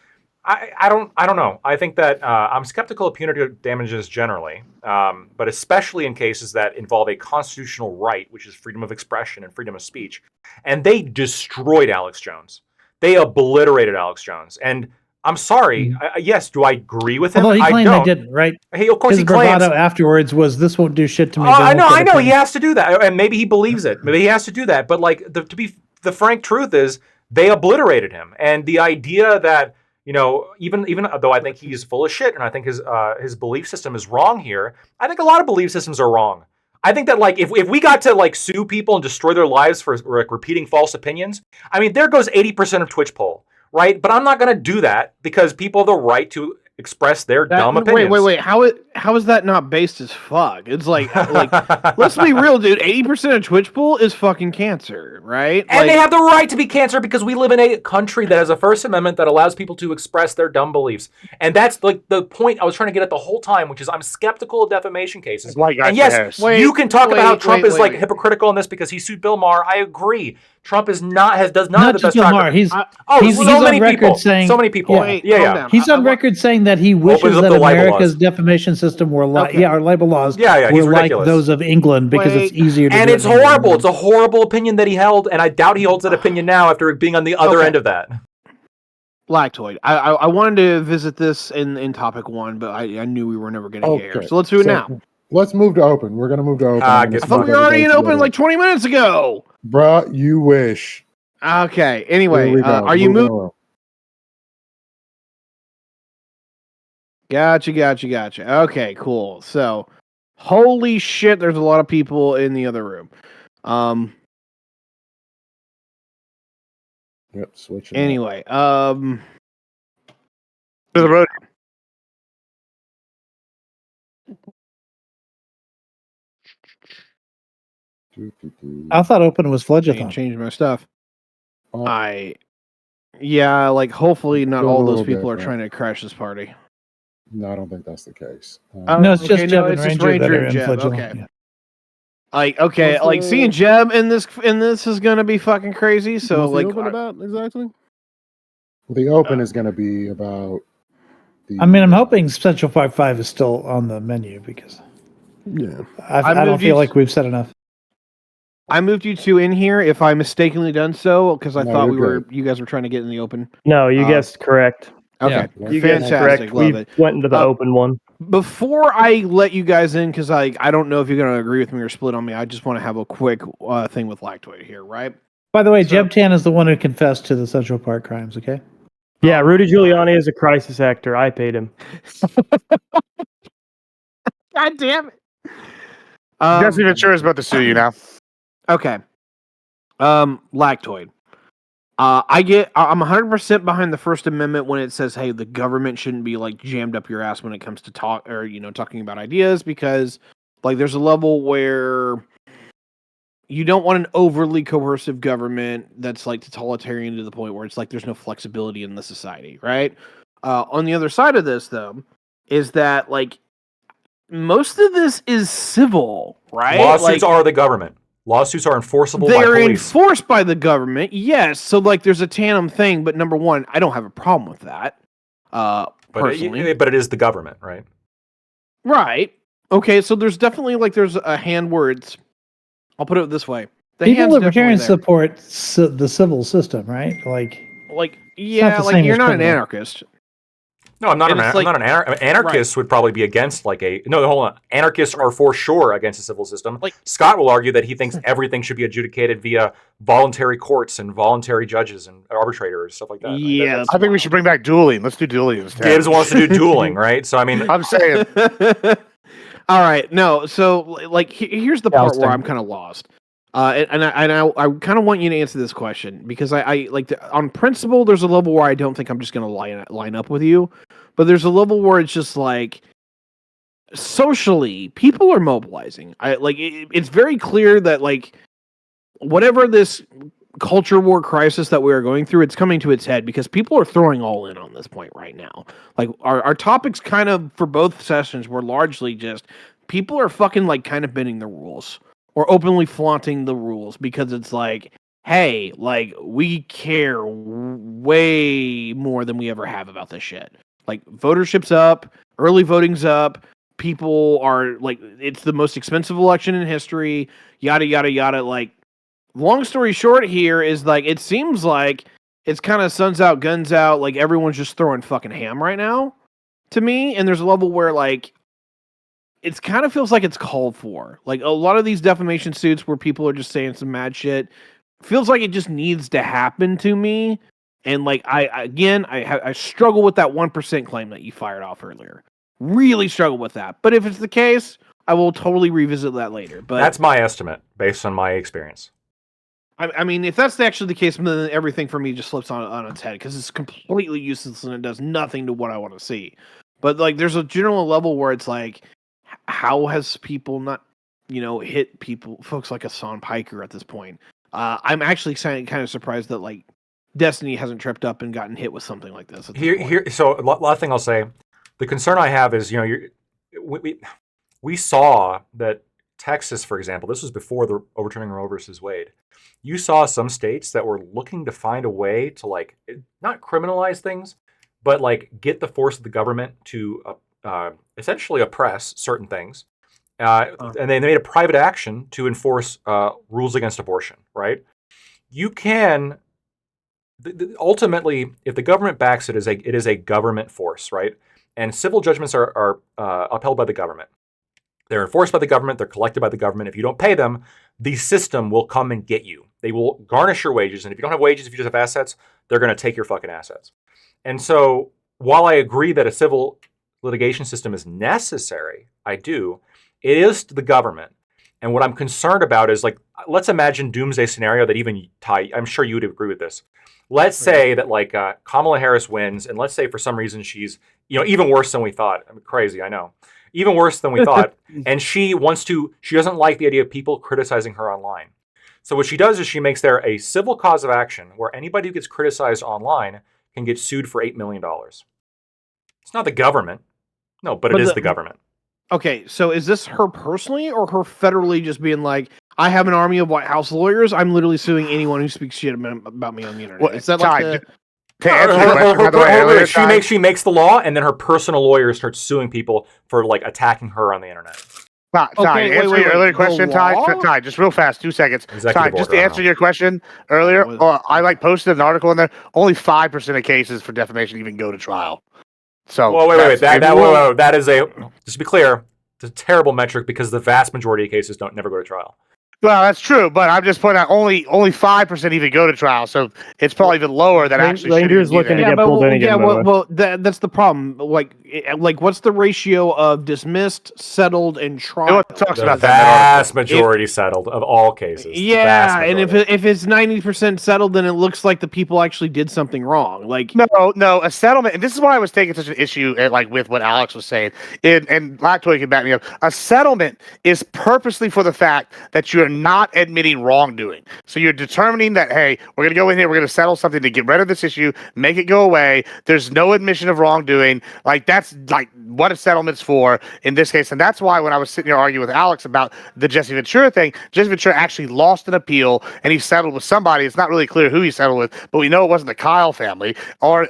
I don't know. I think that I'm skeptical of punitive damages generally, but especially in cases that involve a constitutional right, which is freedom of expression and freedom of speech. And they destroyed Alex Jones. They obliterated Alex Jones. And I'm sorry. Yes, do I agree with him? Although he claimed they didn't, right? Of course, his bravado afterwards was, "This won't do shit to me." I know. He has to do that, and maybe he believes it. Maybe he has to do that. But like, the frank truth is, they obliterated him. And the idea that even though I think he's full of shit, and I think his belief system is wrong here, I think a lot of belief systems are wrong. I think that like if we got to like sue people and destroy their lives for like repeating false opinions, I mean, there goes 80% of Twitch poll. Right, but I'm not going to do that because people have the right to express their dumb opinions. Wait. How is that not based as fuck? It's like let's be real, dude. 80% of Twitch pool is fucking cancer, right? And they have the right to be cancer because we live in a country that has a First Amendment that allows people to express their dumb beliefs. And that's like the point I was trying to get at the whole time, which is I'm skeptical of defamation cases. And yes, you can talk about how Trump is like hypocritical in this because he sued Bill Maher. I agree. Trump does not have the best track record. He's so many on record people saying so many people. Yeah. He's on record saying that he wishes that America's defamation system were like our libel laws were like those of England because it's easier to do. And it's horrible. It's a horrible opinion that he held, and I doubt he holds that opinion now after being on the other end of that. Lactoid. I wanted to visit this in topic 1, but I knew we were never going to get here. So let's do it now. Let's move to open. We're going to move to open. I thought we were already in open like 20 minutes ago. Bruh, you wish. Okay. Anyway, are you moving? Gotcha. Okay, cool. So, holy shit, there's a lot of people in the other room. Yep, switching. Anyway, to the road. I thought open was Fledge-a-thon. Changed my stuff. Hopefully not all those people are trying to crash this party. No, I don't think that's the case. No, it's just Jeb and Ranger. Jeb. Okay. Yeah. Seeing Jeb in this is gonna be fucking crazy. So what's the open about exactly? Well, the open is gonna be about. I'm hoping Central Park 5 is still on the menu because I don't feel like we've said enough. I moved you two in here if I mistakenly done so because I thought you guys were trying to get in the open. No, you guessed correct. Okay, you guessed correct. We went into the open one. Before I let you guys in, because I don't know if you're going to agree with me or split on me, I just want to have a quick thing with Lactoid here, right? By the way, Jeb Tan is the one who confessed to the Central Park crimes, okay? Yeah, Rudy Giuliani is a crisis actor. I paid him. God damn it. Jesse Ventura is about to sue you now. Okay. Lactoid. I'm 100% behind the First Amendment when it says, hey, the government shouldn't be like jammed up your ass when it comes to talking about ideas, because like there's a level where you don't want an overly coercive government that's like totalitarian to the point where it's like there's no flexibility in the society, right? On the other side of this, though, is that like most of this is civil, right? Lawsuits are the government. Lawsuits are enforceable by police. They're enforced by the government, yes. So, like, there's a tandem thing, but number one, I don't have a problem with that, personally. But it is the government, right? Right. Okay, so there's definitely, there's a hand where it's... I'll put it this way. People libertarians support the civil system, right? You're not an anarchist. No, I'm not And an, it's I'm like- not an anarchist. Would probably be against like a no. Hold on, anarchists are for sure against the civil system. Like- Scott will argue that he thinks everything should be adjudicated via voluntary courts and voluntary judges and arbitrators, stuff like that. Yeah, I think we should bring back dueling. Let's do dueling instead. Gibbs wants to do dueling, right? So I mean, I'm saying. All right, no. So like, here's the part where Jousting. I'm kind of lost. And I kind of want you to answer this question because I like on principle, there's a level where I don't think I'm just going to line up with you, but there's a level where it's just like socially, people are mobilizing. It's very clear that like whatever this culture war crisis that we are going through, it's coming to its head because people are throwing all in on this point right now. Like our topics kind of for both sessions were largely just people are fucking like kind of bending the rules or openly flaunting the rules because it's like, hey, like we care way more than we ever have about this shit. Like votership's up, early voting's up, people are like, it's the most expensive election in history, yada yada yada. Like, long story short here is like it seems like it's kind of suns out, guns out, like everyone's just throwing fucking ham right now to me, and there's a level where like it kind of feels like it's called for. Like a lot of these defamation suits where people are just saying some mad shit feels like it just needs to happen to me. And like I struggle with that 1% claim that you fired off earlier. Really struggle with that. But if it's the case, I will totally revisit that later. But that's my estimate based on my experience. I mean, if that's actually the case, then everything for me just slips on its head because it's completely useless and it does nothing to what I want to see. But like, there's a general level where it's like, how has people not, hit folks like Hassan Piker at this point? I'm actually kind of surprised that like Destiny hasn't tripped up and gotten hit with something like this. So last thing I'll say, the concern I have is, we saw that Texas, for example, this was before the overturning Roe versus Wade. You saw some states that were looking to find a way to like not criminalize things, but like get the force of the government to essentially oppress certain things. And they made a private action to enforce rules against abortion, right? You can ultimately, if the government backs it, it is a government force, right? And civil judgments are upheld by the government. They're enforced by the government. They're collected by the government. If you don't pay them, the system will come and get you. They will garnish your wages. And if you don't have wages, if you just have assets, they're going to take your fucking assets. And so while I agree that a civil litigation system is necessary, I do, it is the government. And what I'm concerned about is like, let's imagine doomsday scenario that even Ty, I'm sure you would agree with this. Let's say that like Kamala Harris wins, and let's say for some reason she's, even worse than we thought. I'm crazy, I know. Even worse than we thought. And she doesn't like the idea of people criticizing her online. So what she does is she makes there a civil cause of action where anybody who gets criticized online can get sued for $8 million. It's not the government. No, but it is the government. Okay, so is this her personally or her federally just being like, I have an army of White House lawyers, I'm literally suing anyone who speaks shit about me on the internet? Well, is that like she makes the law, and then her personal lawyer starts suing people for like attacking her on the internet. Ty, answer your earlier question, Ty, just real fast, 2 seconds. Ty, just to answer your question earlier, I like posted an article in there. Only 5% of cases for defamation even go to trial. So wait. That is just to be clear, it's a terrible metric because the vast majority of cases never go to trial. Well, that's true, but I'm just pointing out only 5% even go to trial, so it's probably even lower than actually. Rangers looking to get pulled in again. That's the problem. Like, what's the ratio of dismissed, settled, and trial? It talks about the vast majority settled of all cases. Yeah, and if it's 90% settled, then it looks like the people actually did something wrong. Like, no, a settlement, and this is why I was taking such an issue with what Alex was saying, and Lactoid can back me up. A settlement is purposely for the fact that you're not admitting wrongdoing. So you're determining that, hey, we're going to go in here, we're going to settle something to get rid of this issue, make it go away. There's no admission of wrongdoing. Like, that's like what a settlement's for in this case. And that's why when I was sitting here arguing with Alex about the Jesse Ventura thing, Jesse Ventura actually lost an appeal and he settled with somebody. It's not really clear who he settled with, but we know it wasn't the Kyle family or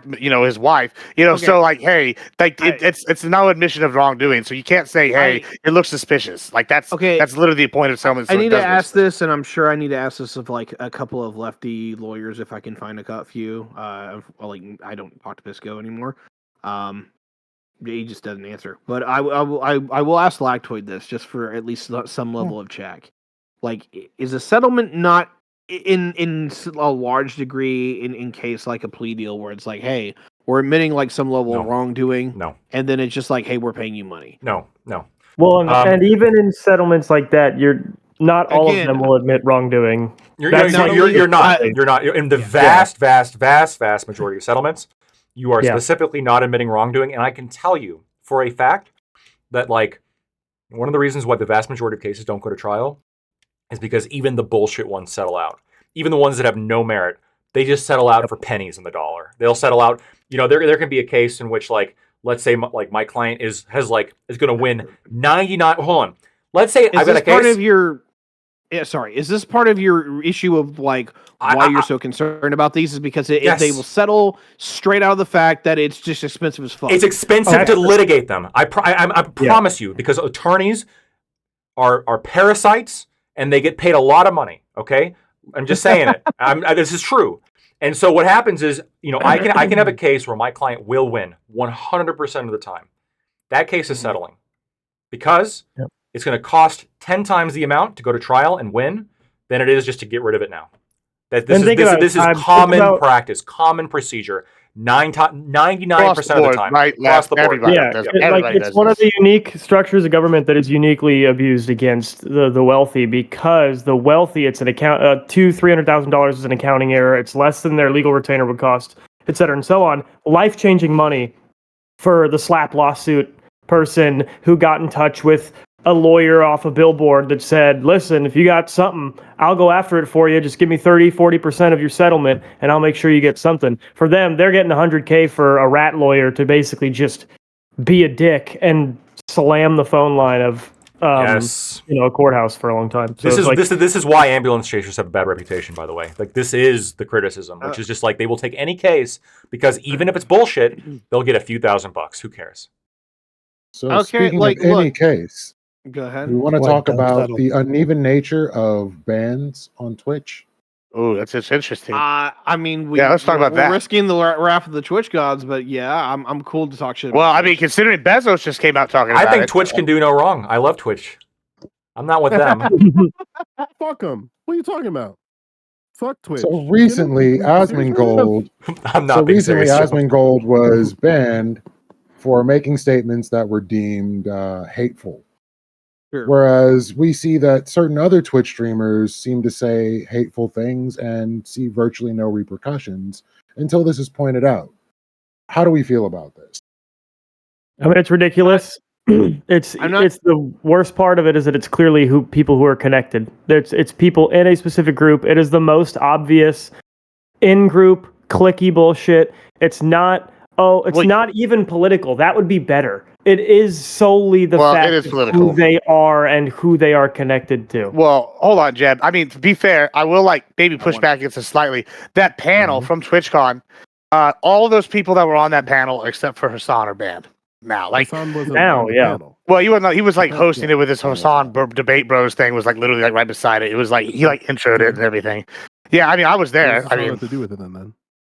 his wife. Okay. So like, hey, like it's no admission of wrongdoing. So you can't say, hey, it looks suspicious. Like that's literally the point of settlement. I need to ask this, and I'm sure I need to ask this of like a couple of lefty lawyers if I can find a few. Like, I don't talk to Bisco anymore. He just doesn't answer. But I will ask Lactoid this just for at least some level of check. Like, is a settlement not in a large degree in case like a plea deal where it's like, hey, we're admitting like some level of wrongdoing, and then it's just like, hey, we're paying you money. No. Well, and even in settlements like that, not all of them will admit wrongdoing. You're not. You're not. In the vast majority of settlements, you are specifically not admitting wrongdoing, and I can tell you for a fact that like one of the reasons why the vast majority of cases don't go to trial is because even the bullshit ones settle out. Even the ones that have no merit, they just settle out for pennies on the dollar. They'll settle out. There can be a case in which like, let's say my client is going to win 99. Hold on. Let's say I've got a case. Part of your is this part of your issue of like why you're so concerned about these? Is because they will settle straight out of the fact that it's just expensive as fuck. It's expensive to litigate them. I promise you, because attorneys are parasites and they get paid a lot of money. Okay, I'm just saying it. This is true. And so what happens is, I can have a case where my client will win 100% of the time. That case is settling because it's going to cost 10 times the amount to go to trial and win than it is just to get rid of it now. This is common practice, common procedure. 99% of the time, right? Across the board. It's one of the unique structures of government that is uniquely abused against the wealthy, because the wealthy, it's an account, $200,000-$300,000 is an accounting error. It's less than their legal retainer would cost, et cetera, and so on. Life-changing money for the slap lawsuit person who got in touch with a lawyer off a billboard that said, listen, if you got something, I'll go after it for you. Just give me 30-40% of your settlement and I'll make sure you get something. For them, they're getting $100K for a rat lawyer to basically just be a dick and slam the phone line of a courthouse for a long time. So this is why ambulance chasers have a bad reputation, by the way. Like, this is the criticism, which is just like they will take any case because even if it's bullshit, they'll get a few $1,000. Who cares? So speaking of any case, go ahead. We want to talk about the uneven nature of bans on Twitch. Oh, that's interesting. I mean, let's talk about that. We're risking the wrath of the Twitch gods, but I'm cool to talk shit. Well, I mean, considering Bezos just came out talking about it. I think Twitch can do no wrong. I love Twitch. I'm not with them. Fuck them. What are you talking about? Fuck Twitch. So recently, Asmongold. I'm not being serious. Asmongold was banned for making statements that were deemed hateful. Sure. Whereas we see that certain other Twitch streamers seem to say hateful things and see virtually no repercussions until this is pointed out. How do we feel about this? I mean, it's ridiculous. It's the worst part of it is that it's clearly people who are connected. It's people in a specific group. It is the most obvious in-group clicky bullshit. It's not. Not even political. That would be better. It is solely the fact of who they are and who they are connected to. Well, hold on, Jeb. I mean, to be fair, I will maybe push back against it slightly. That panel from TwitchCon, all of those people that were on that panel, except for Hassan, are banned now. Panel. Well, he was hosting it with his Hassan Debate Bros thing. Was literally right beside it. It was he introed it and everything. Yeah, I mean, I was there. I mean, what to do with it then?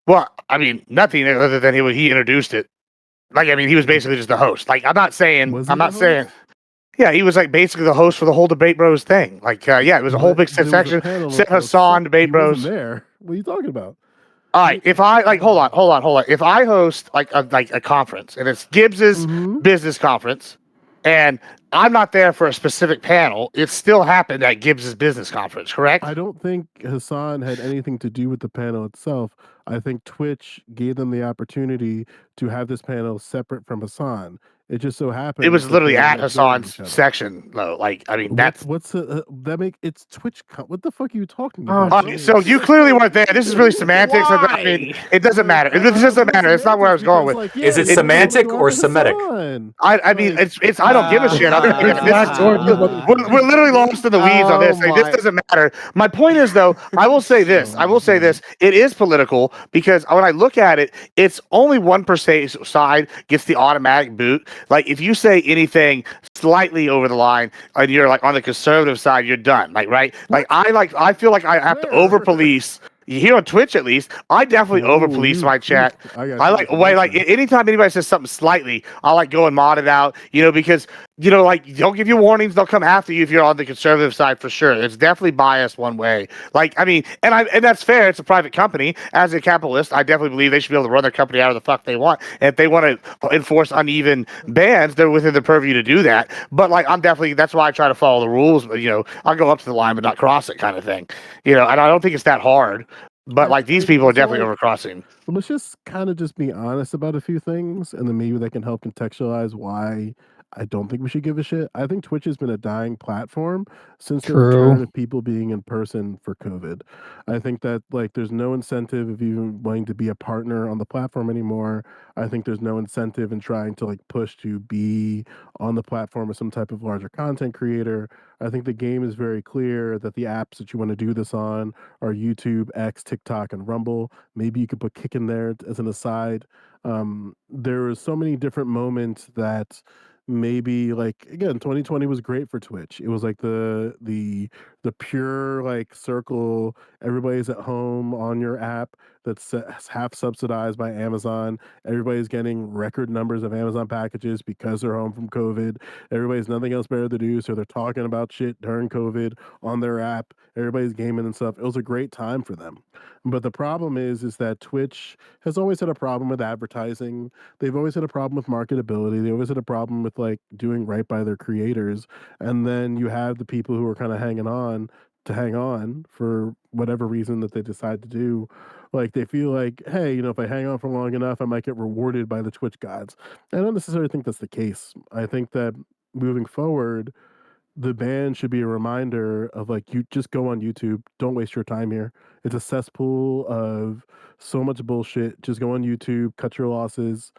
Well, I mean, nothing other than he introduced it. He was basically just the host. I'm not saying. Yeah, he was basically the host for the whole Debate Bros thing. It was a whole big section. Said Hassan Debate Bros. There. What are you talking about? All right, if I hold on. If I host a conference and it's Gibbs's business conference, and I'm not there for a specific panel, it still happened at Gibbs's business conference, correct? I don't think Hassan had anything to do with the panel itself. I think Twitch gave them the opportunity to have this panel separate from Hassan. It just so happened it was literally at Hassan's section, though. That's it's Twitch. What the fuck are you talking about? So you clearly weren't there. This is really semantics. It doesn't matter. It doesn't matter. It's not where I was going with. Is it semantic or Semitic? I mean, it's. I don't give a shit. We're literally lost in the weeds on this. This doesn't matter. My point is, though, I will say this. It is political because when I look at it, it's only 1% side gets the automatic boot. If you say anything slightly over the line and you're on the conservative side, you're done. Right? I feel like I have to over police here on Twitch at least, I definitely over police my chat. I like anytime anybody says something slightly, I like go and mod it out, because like they'll give you warnings, they'll come after you if you're on the conservative side for sure. It's definitely biased one way. Like, I mean, and that's fair. It's a private company. As a capitalist, I definitely believe they should be able to run their company out of the fuck they want. And if they want to enforce uneven bans, they're within the purview to do that. But like, that's why I try to follow the rules. But I'll go up to the line but not cross it, kind of thing. And I don't think it's that hard. But like these people are definitely overcrossing. Let's just kind of just be honest about a few things, and then maybe that can help contextualize why I don't think we should give a shit. I think Twitch has been a dying platform since the return of people being in person for COVID. I think that like there's no incentive of even wanting to be a partner on the platform anymore. I think there's no incentive in trying to like push to be on the platform as some type of larger content creator. I think the game is very clear that the apps that you want to do this on are YouTube, X, TikTok, and Rumble. Maybe you could put Kick in there as an aside. There are so many different moments that maybe like again 2020 was great for Twitch. It was like the pure like circle, everybody's at home on your app that's half subsidized by Amazon. Everybody's getting record numbers of Amazon packages because they're home from COVID. Everybody's nothing else better to do, so they're talking about shit during COVID on their app. Everybody's gaming and stuff. It was a great time for them. But the problem is that Twitch has always had a problem with advertising. They've always had a problem with marketability. They always had a problem with like doing right by their creators. And then you have the people who are kind of hanging on for whatever reason that they decide to do. Like they feel like, hey, if I hang on for long enough, I might get rewarded by the Twitch gods. I don't necessarily think that's the case. I think that moving forward, the ban should be a reminder of like, you just go on YouTube. Don't waste your time here. It's a cesspool of so much bullshit. Just go on YouTube, cut your losses.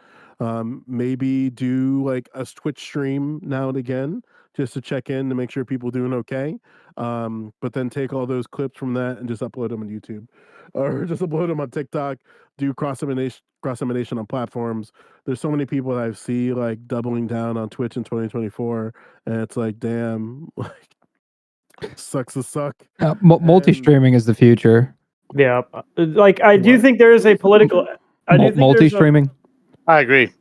Maybe do like a Twitch stream now and again just to check in to make sure people doing okay. But then take all those clips from that and just upload them on YouTube or just upload them on TikTok, do cross-examination on platforms. There's so many people that I see like doubling down on Twitch in 2024, and it's like, damn, like sucks to suck. Multi-streaming is the future. Yeah, like I do think there is a political. Multi-streaming. I agree.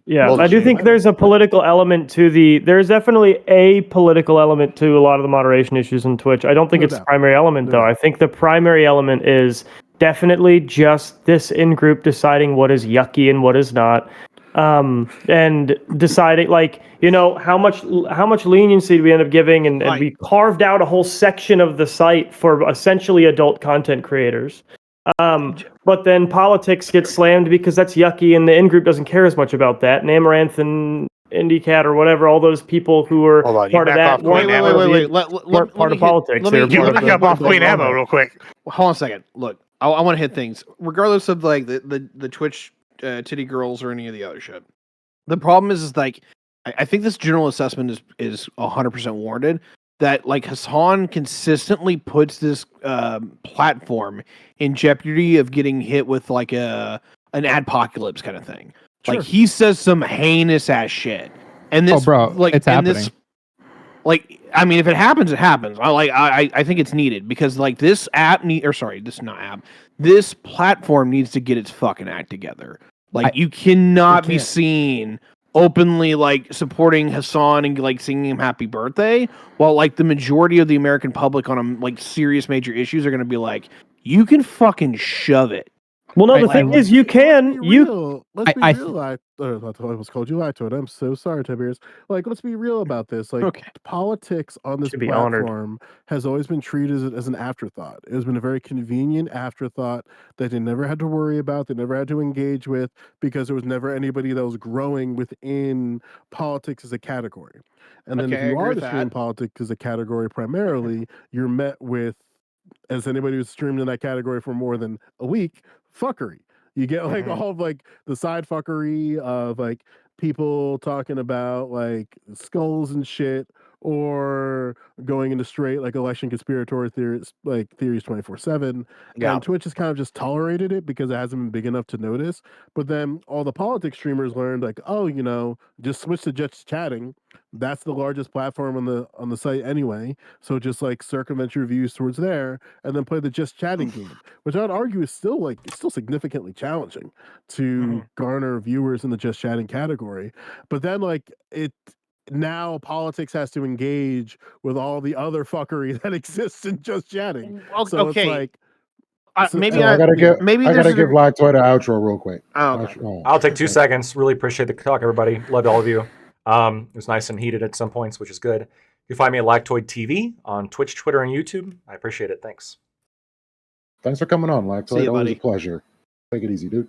Yeah, I do think there's a political element to there's definitely a political element to a lot of the moderation issues in Twitch. I don't think it's the primary element, though. I think the primary element is definitely just this in-group deciding what is yucky and what is not. And deciding like, how much leniency do we end up giving, and we carved out a whole section of the site for essentially adult content creators. But then politics gets slammed because that's yucky, and the in-group doesn't care as much about that. And Amaranth and IndieCat or whatever, all those people who were part of that. Wait. Part of politics. You back up off Queen Ammo real quick. Hold on a second. Look, I want to hit things, regardless of like the Twitch titty girls or any of the other shit. The problem is like, I think this general assessment is 100% warranted. That like Hassan consistently puts this platform in jeopardy of getting hit with like an adpocalypse kind of thing. Sure. Like he says some heinous ass shit, and this, it's happening. Like, I mean, if it happens, it happens. I think it's needed because like this this platform needs to get its fucking act together. Like you cannot be seen openly like supporting Hassan and like singing him happy birthday, while like the majority of the American public on like serious major issues are going to be like, you can fucking shove it. Well, no, the thing is, you can. Let's be real. I was called you lied to it. I'm so sorry, Tiberius. Like, let's be real about this. Like, politics on this platform has always been treated as an afterthought. It has been a very convenient afterthought that they never had to worry about. They never had to engage with because there was never anybody that was growing within politics as a category. And then if you are to stream politics as a category primarily, you're met with, as anybody who's streamed in that category for more than a week, fuckery. You get like all of like the side fuckery of like people talking about like skulls and shit, or going into straight like election conspiratorial theories, like theories 24/7. And Twitch has kind of just tolerated it because it hasn't been big enough to notice. But then all the politics streamers learned like, oh, just switch to just chatting. that's the largest platform on the site anyway. So just like circumvent your views towards there, and then play the just chatting game, which I'd argue is still it's still significantly challenging to garner viewers in the just chatting category. But then like now politics has to engage with all the other fuckery that exists in just chatting. So it's like maybe I gotta give Lactoid an outro real quick. Oh, okay. I'll take 2 seconds. Really appreciate the talk, everybody. Loved all of you. It was nice and heated at some points, which is good. You can find me at Lactoid TV on Twitch, Twitter, and YouTube. I appreciate it. Thanks. Thanks for coming on, Lactoid. See you, Always buddy. a pleasure. Take it easy, dude.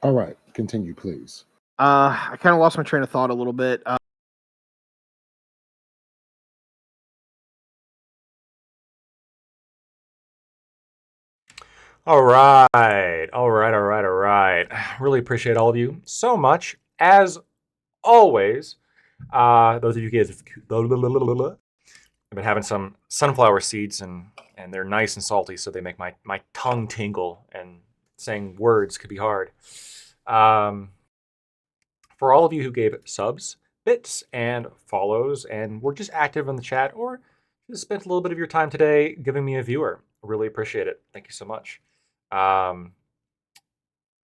All right, continue, please. I kind of lost my train of thought a little bit. All right. Really appreciate all of you so much. As always, those of you guys have been having some sunflower seeds, and they're nice and salty, so they make my tongue tingle, and saying words could be hard. For all of you who gave subs, bits, and follows, and were just active in the chat, or just spent a little bit of your time today giving me a viewer, really appreciate it. Thank you so much.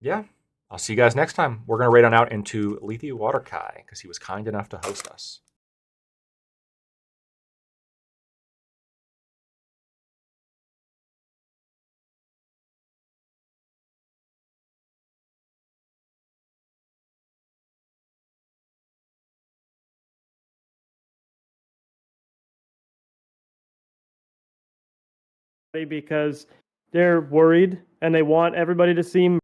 Yeah, I'll see you guys next time. We're going to raid on out into Lethe Waterkai because he was kind enough to host us. Because they're worried and they want everybody to seem